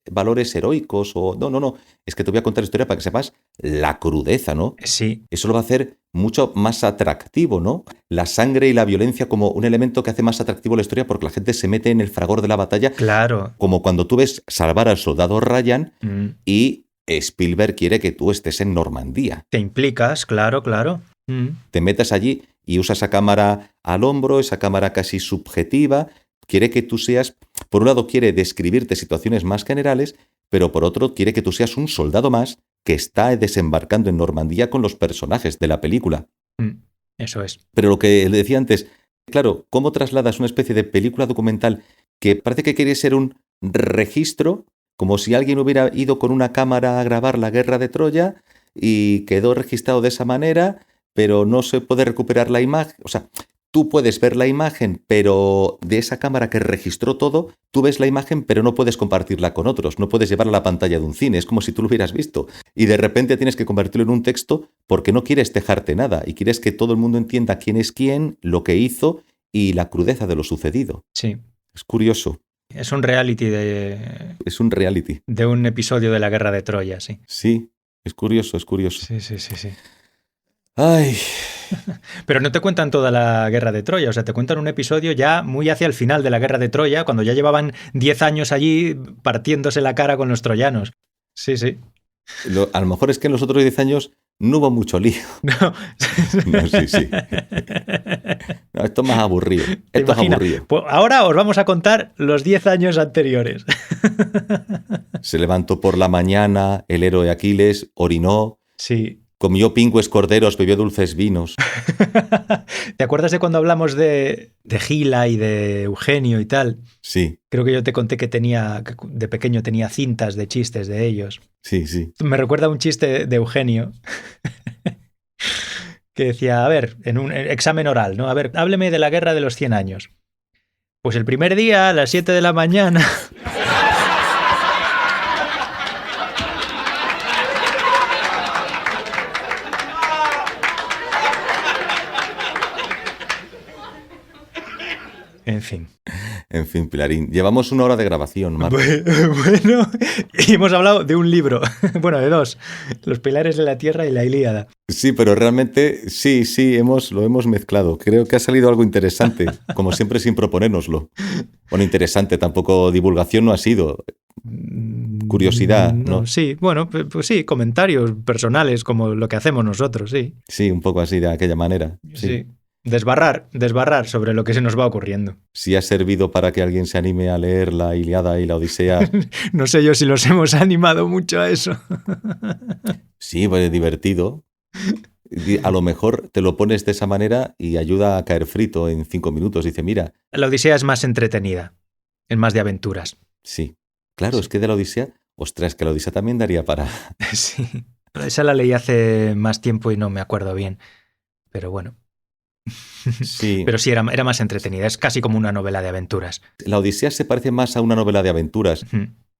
heroicos o... No. Es que te voy a contar la historia para que sepas la crudeza, ¿no? Sí. Eso lo va a hacer mucho más atractivo, ¿no? La sangre y la violencia como un elemento que hace más atractivo la historia porque la gente se mete en el fragor de la batalla. Claro. Como cuando tú ves Salvar al soldado Ryan y Spielberg quiere que tú estés en Normandía. Te implicas, claro. Te metas allí y usa esa cámara al hombro, esa cámara casi subjetiva. Quiere que tú seas, por un lado quiere describirte situaciones más generales, pero por otro quiere que tú seas un soldado más que está desembarcando en Normandía con los personajes de la película. Eso es. Pero lo que le decía antes, claro, ¿cómo trasladas una especie de película documental que parece que quiere ser un registro, como si alguien hubiera ido con una cámara a grabar la guerra de Troya y quedó registrado de esa manera, pero no se puede recuperar la imagen. O sea, tú puedes ver la imagen, pero de esa cámara que registró todo, tú ves la imagen, pero no puedes compartirla con otros. No puedes llevarla a la pantalla de un cine. Es como si tú lo hubieras visto. Y de repente tienes que convertirlo en un texto porque no quieres dejarte nada y quieres que todo el mundo entienda quién es quién, lo que hizo y la crudeza de lo sucedido. Sí. Es curioso. Es un reality Es un reality. de un episodio de la Guerra de Troya, sí. Sí, es curioso, es curioso. Sí. Ay, Pero no te cuentan toda la Guerra de Troya, o sea, te cuentan un episodio ya muy hacia el final de la Guerra de Troya, cuando ya llevaban 10 años allí partiéndose la cara con los troyanos. Sí. a lo mejor es que en los otros 10 años no hubo mucho lío. No. No, sí. No, esto es más aburrido. ¿Te Esto es imaginas? aburrido. Pues ahora os vamos a contar los 10 años anteriores. Se levantó por la mañana, el héroe Aquiles orinó, Sí. comió pingües corderos, bebió dulces vinos. ¿Te acuerdas de cuando hablamos de Gila y de Eugenio y tal? Sí, Creo que yo te conté que de pequeño tenía cintas de chistes de ellos. sí. Me recuerda un chiste de Eugenio que decía, a ver, en un examen oral, ¿no? A ver, hábleme de la guerra de los 100 años. Pues el primer día, a las 7 de la mañana... En fin. En fin, Pilarín. Llevamos 1 hora de grabación, Marco. Bueno, y hemos hablado de un libro, bueno, de 2, Los Pilares de la Tierra y la Ilíada. Sí, pero realmente sí, lo hemos mezclado. Creo que ha salido algo interesante, como siempre sin proponérnoslo. Bueno, interesante, tampoco divulgación no ha sido. Curiosidad, ¿no? Sí, bueno, pues sí, comentarios personales como lo que hacemos nosotros, sí. Sí, un poco así de aquella manera. Sí. Desbarrar sobre lo que se nos va ocurriendo. Si ha servido para que alguien se anime a leer la Ilíada y la Odisea. No sé yo si los hemos animado mucho a eso. Sí, pues divertido. A lo mejor te lo pones de esa manera y ayuda a caer frito en 5 minutos. Dice, mira. La Odisea es más entretenida, es más de aventuras. Sí, claro, es que de la Odisea, ostras, que la Odisea también daría para... Sí, esa la leí hace más tiempo y no me acuerdo bien, pero bueno. Sí. Pero sí, era más entretenida, es casi como una novela de aventuras. La Odisea se parece más a una novela de aventuras.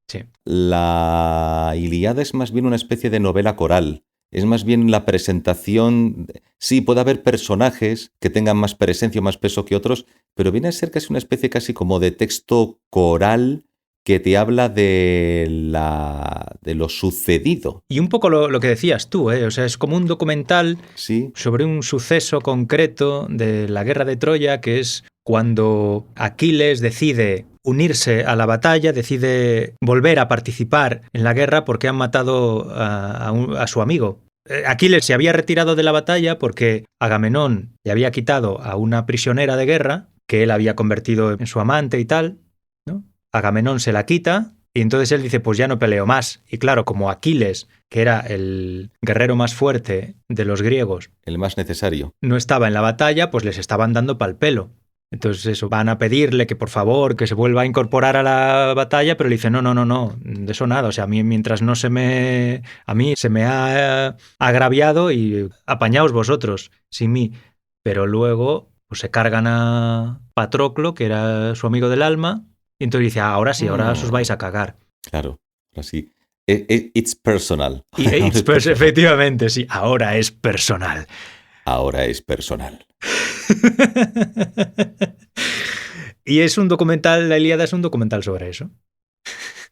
Sí. La Ilíada es más bien una especie de novela coral. Es más bien la presentación. Sí, puede haber personajes que tengan más presencia o más peso que otros, pero viene a ser casi una especie casi como de texto coral que te habla de lo sucedido. Y un poco lo que decías tú, ¿eh? O sea, es como un documental Sí. sobre un suceso concreto de la Guerra de Troya, que es cuando Aquiles decide unirse a la batalla, decide volver a participar en la guerra porque han matado a su amigo. Aquiles se había retirado de la batalla porque Agamenón le había quitado a una prisionera de guerra que él había convertido en su amante y tal, ¿no? Agamenón se la quita y entonces él dice, pues ya no peleo más. Y claro, como Aquiles, que era el guerrero más fuerte de los griegos, El más necesario. no estaba en la batalla, pues les estaban dando pal pelo. Entonces eso, van a pedirle que por favor, que se vuelva a incorporar a la batalla, pero le dice, no, de eso nada. O sea, a mí mientras no se me ha agraviado y apañaos vosotros, sin mí. Pero luego pues se cargan a Patroclo, que era su amigo del alma, y entonces dice, ahora sí, ahora os vais a cagar. Claro, así. It's personal. Y efectivamente, sí, ahora es personal. Ahora es personal. Y es un documental, la Ilíada es un documental sobre eso.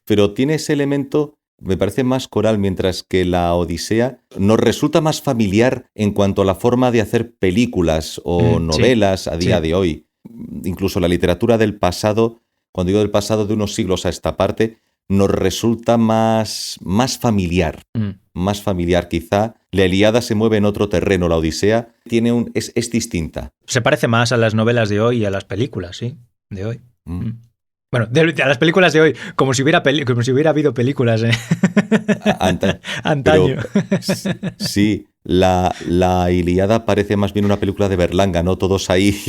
Pero tiene ese elemento, me parece más coral, mientras que la Odisea nos resulta más familiar en cuanto a la forma de hacer películas o novelas a día de hoy. Incluso la literatura del pasado, cuando digo del pasado de unos siglos a esta parte, nos resulta más familiar. Más familiar quizá. La Ilíada se mueve en otro terreno, la Odisea es distinta. Se parece más a las novelas de hoy y a las películas, sí, de hoy. Bueno, a las películas de hoy, como si hubiera habido películas antaño. Pero, sí, la Ilíada parece más bien una película de Berlanga, ¿no? Todos ahí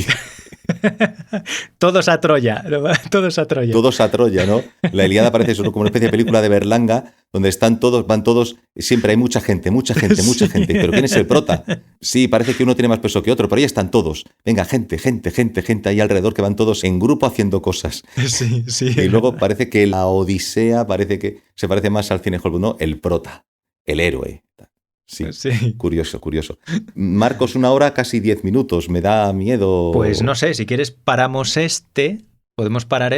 Todos a Troya, ¿no? Todos a Troya. Todos a Troya, ¿no? La Ilíada parece eso, ¿no? Como una especie de película de Berlanga, donde van todos, siempre hay mucha gente, Sí. pero ¿quién es el prota? Sí, parece que uno tiene más peso que otro, pero ahí están todos. Venga, gente ahí alrededor que van todos en grupo haciendo cosas. Sí, sí. Y luego parece que la Odisea parece que se parece más al cine Hollywood, ¿no? El prota, el héroe. Sí, Sí. curioso. Marcos, 1 hora, casi 10 minutos. Me da miedo. Pues no sé, si quieres paramos podemos parar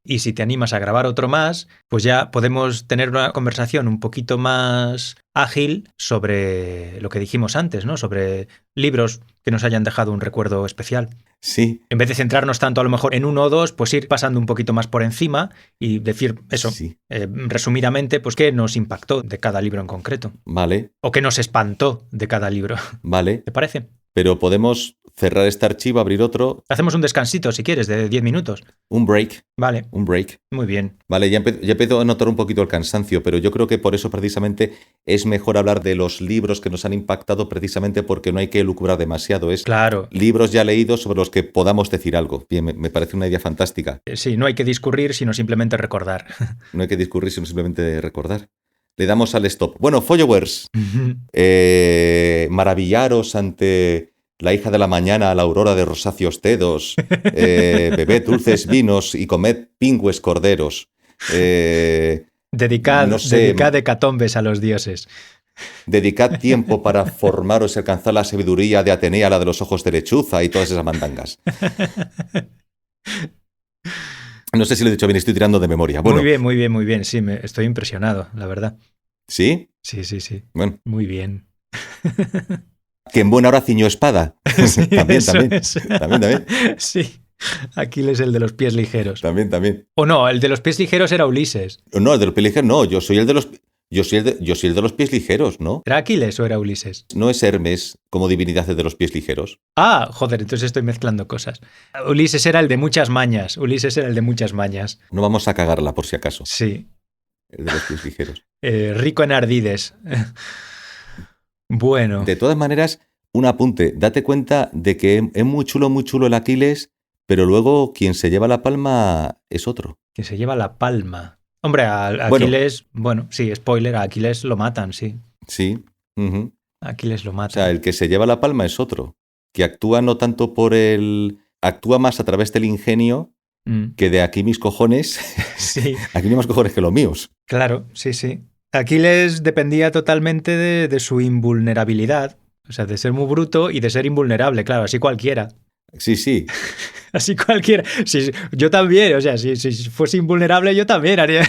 y si te animas a grabar otro más, pues ya podemos tener una conversación un poquito más ágil sobre lo que dijimos antes, ¿no? Sobre libros que nos hayan dejado un recuerdo especial. Sí, En vez de centrarnos tanto a lo mejor en uno o dos, pues ir pasando un poquito más por encima y decir eso, sí. resumidamente, pues qué nos impactó de cada libro en concreto Vale, o qué nos espantó de cada libro. vale. ¿Te parece? Pero podemos cerrar este archivo, abrir otro. Hacemos un descansito si quieres de 10 minutos. Un break. Vale, Muy bien. Vale, ya empiezo a notar un poquito el cansancio, pero yo creo que por eso precisamente es mejor hablar de los libros que nos han impactado, precisamente porque no hay que lucubrar demasiado. Es Claro. libros ya leídos sobre los que podamos decir algo. Bien, me parece una idea fantástica. Sí, no hay que discurrir, sino simplemente recordar. No hay que discurrir, sino simplemente recordar. Le damos al stop. Bueno, followers, maravillaros ante la hija de la mañana, la aurora de rosáceos dedos, bebed dulces vinos y comed pingües corderos. Dedicad, no sé. dedicad hecatombes a los dioses. Dedicad tiempo para formaros y alcanzar la sabiduría de Atenea, la de los ojos de lechuza y todas esas mandangas. No sé si lo he dicho bien, estoy tirando de memoria. Bueno, Muy bien. Sí, estoy impresionado, la verdad. ¿sí? Sí. Bueno, Muy bien. que en buena hora ciñó espada. Sí, también. Sí. Aquiles, el de los pies ligeros. También. O no, el de los pies ligeros era Ulises. No, el de los pies ligeros no, yo soy el de los pies ligeros, ¿no? ¿Era Aquiles o era Ulises? No es Hermes como divinidad de los pies ligeros. Ah, joder, entonces estoy mezclando cosas. Ulises era el de muchas mañas. No vamos a cagarla por si acaso. Sí. El de los pies ligeros. Rico en ardides. Bueno. De todas maneras, un apunte. Date cuenta de que es muy chulo el Aquiles, pero luego quien se lleva la palma es otro. Que se lleva la palma. Hombre, a Aquiles, sí, spoiler, a Aquiles lo matan, sí. Sí. Uh-huh. Aquiles lo O matan. sea, el que se lleva la palma es otro. Que actúa no tanto actúa más a través del ingenio que de aquí mis cojones. Sí. Aquí no hay más cojones que los míos. Claro, sí. Aquiles dependía totalmente de su invulnerabilidad. O sea, de ser muy bruto y de ser invulnerable, claro, así cualquiera. Sí. Así cualquiera. Sí, yo también, o sea, si fuese invulnerable yo también haría.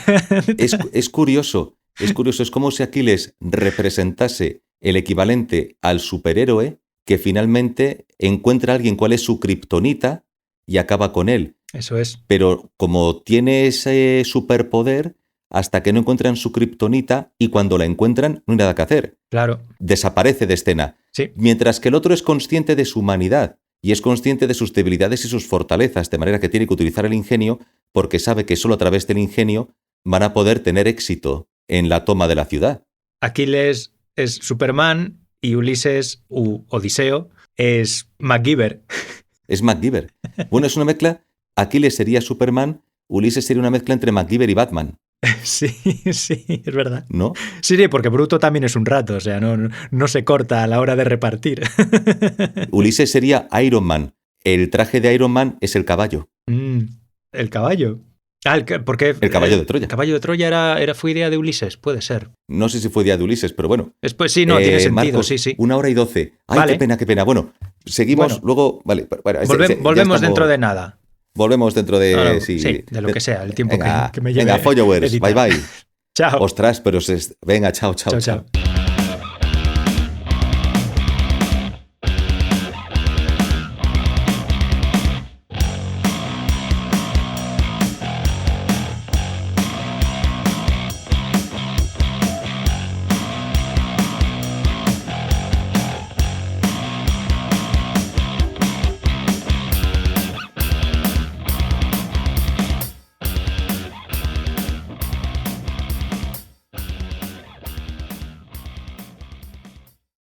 Es curioso, es como si Aquiles representase el equivalente al superhéroe que finalmente encuentra a alguien cuál es su kriptonita y acaba con él. Eso es. Pero como tiene ese superpoder, hasta que no encuentran su kriptonita y cuando la encuentran no hay nada que hacer. Claro. Desaparece de escena. Sí. Mientras que el otro es consciente de su humanidad y es consciente de sus debilidades y sus fortalezas, de manera que tiene que utilizar el ingenio porque sabe que solo a través del ingenio van a poder tener éxito en la toma de la ciudad. Aquiles es Superman y Ulises u Odiseo es MacGyver. Es MacGyver. Bueno, es una mezcla. Aquiles sería Superman, Ulises sería una mezcla entre MacGyver y Batman. Sí, es verdad. ¿No? Sí, porque Bruto también es un rato, o sea, no se corta a la hora de repartir. Ulises sería Iron Man. El traje de Iron Man es el caballo. ¿El caballo? Porque El caballo de Troya. El caballo de Troya fue idea de Ulises, puede ser. No sé si fue idea de Ulises, pero bueno. Después sí, tiene sentido, Marcos, sí. 1 hora y 12. Ay, Vale. qué pena. Bueno, seguimos luego. Vale, volvemos dentro de nada. Volvemos dentro de. No, sí, de lo que sea, el tiempo venga, que me lleve. Venga, followers, editar. bye. Chao. Ostras, pero venga, chao. Chao.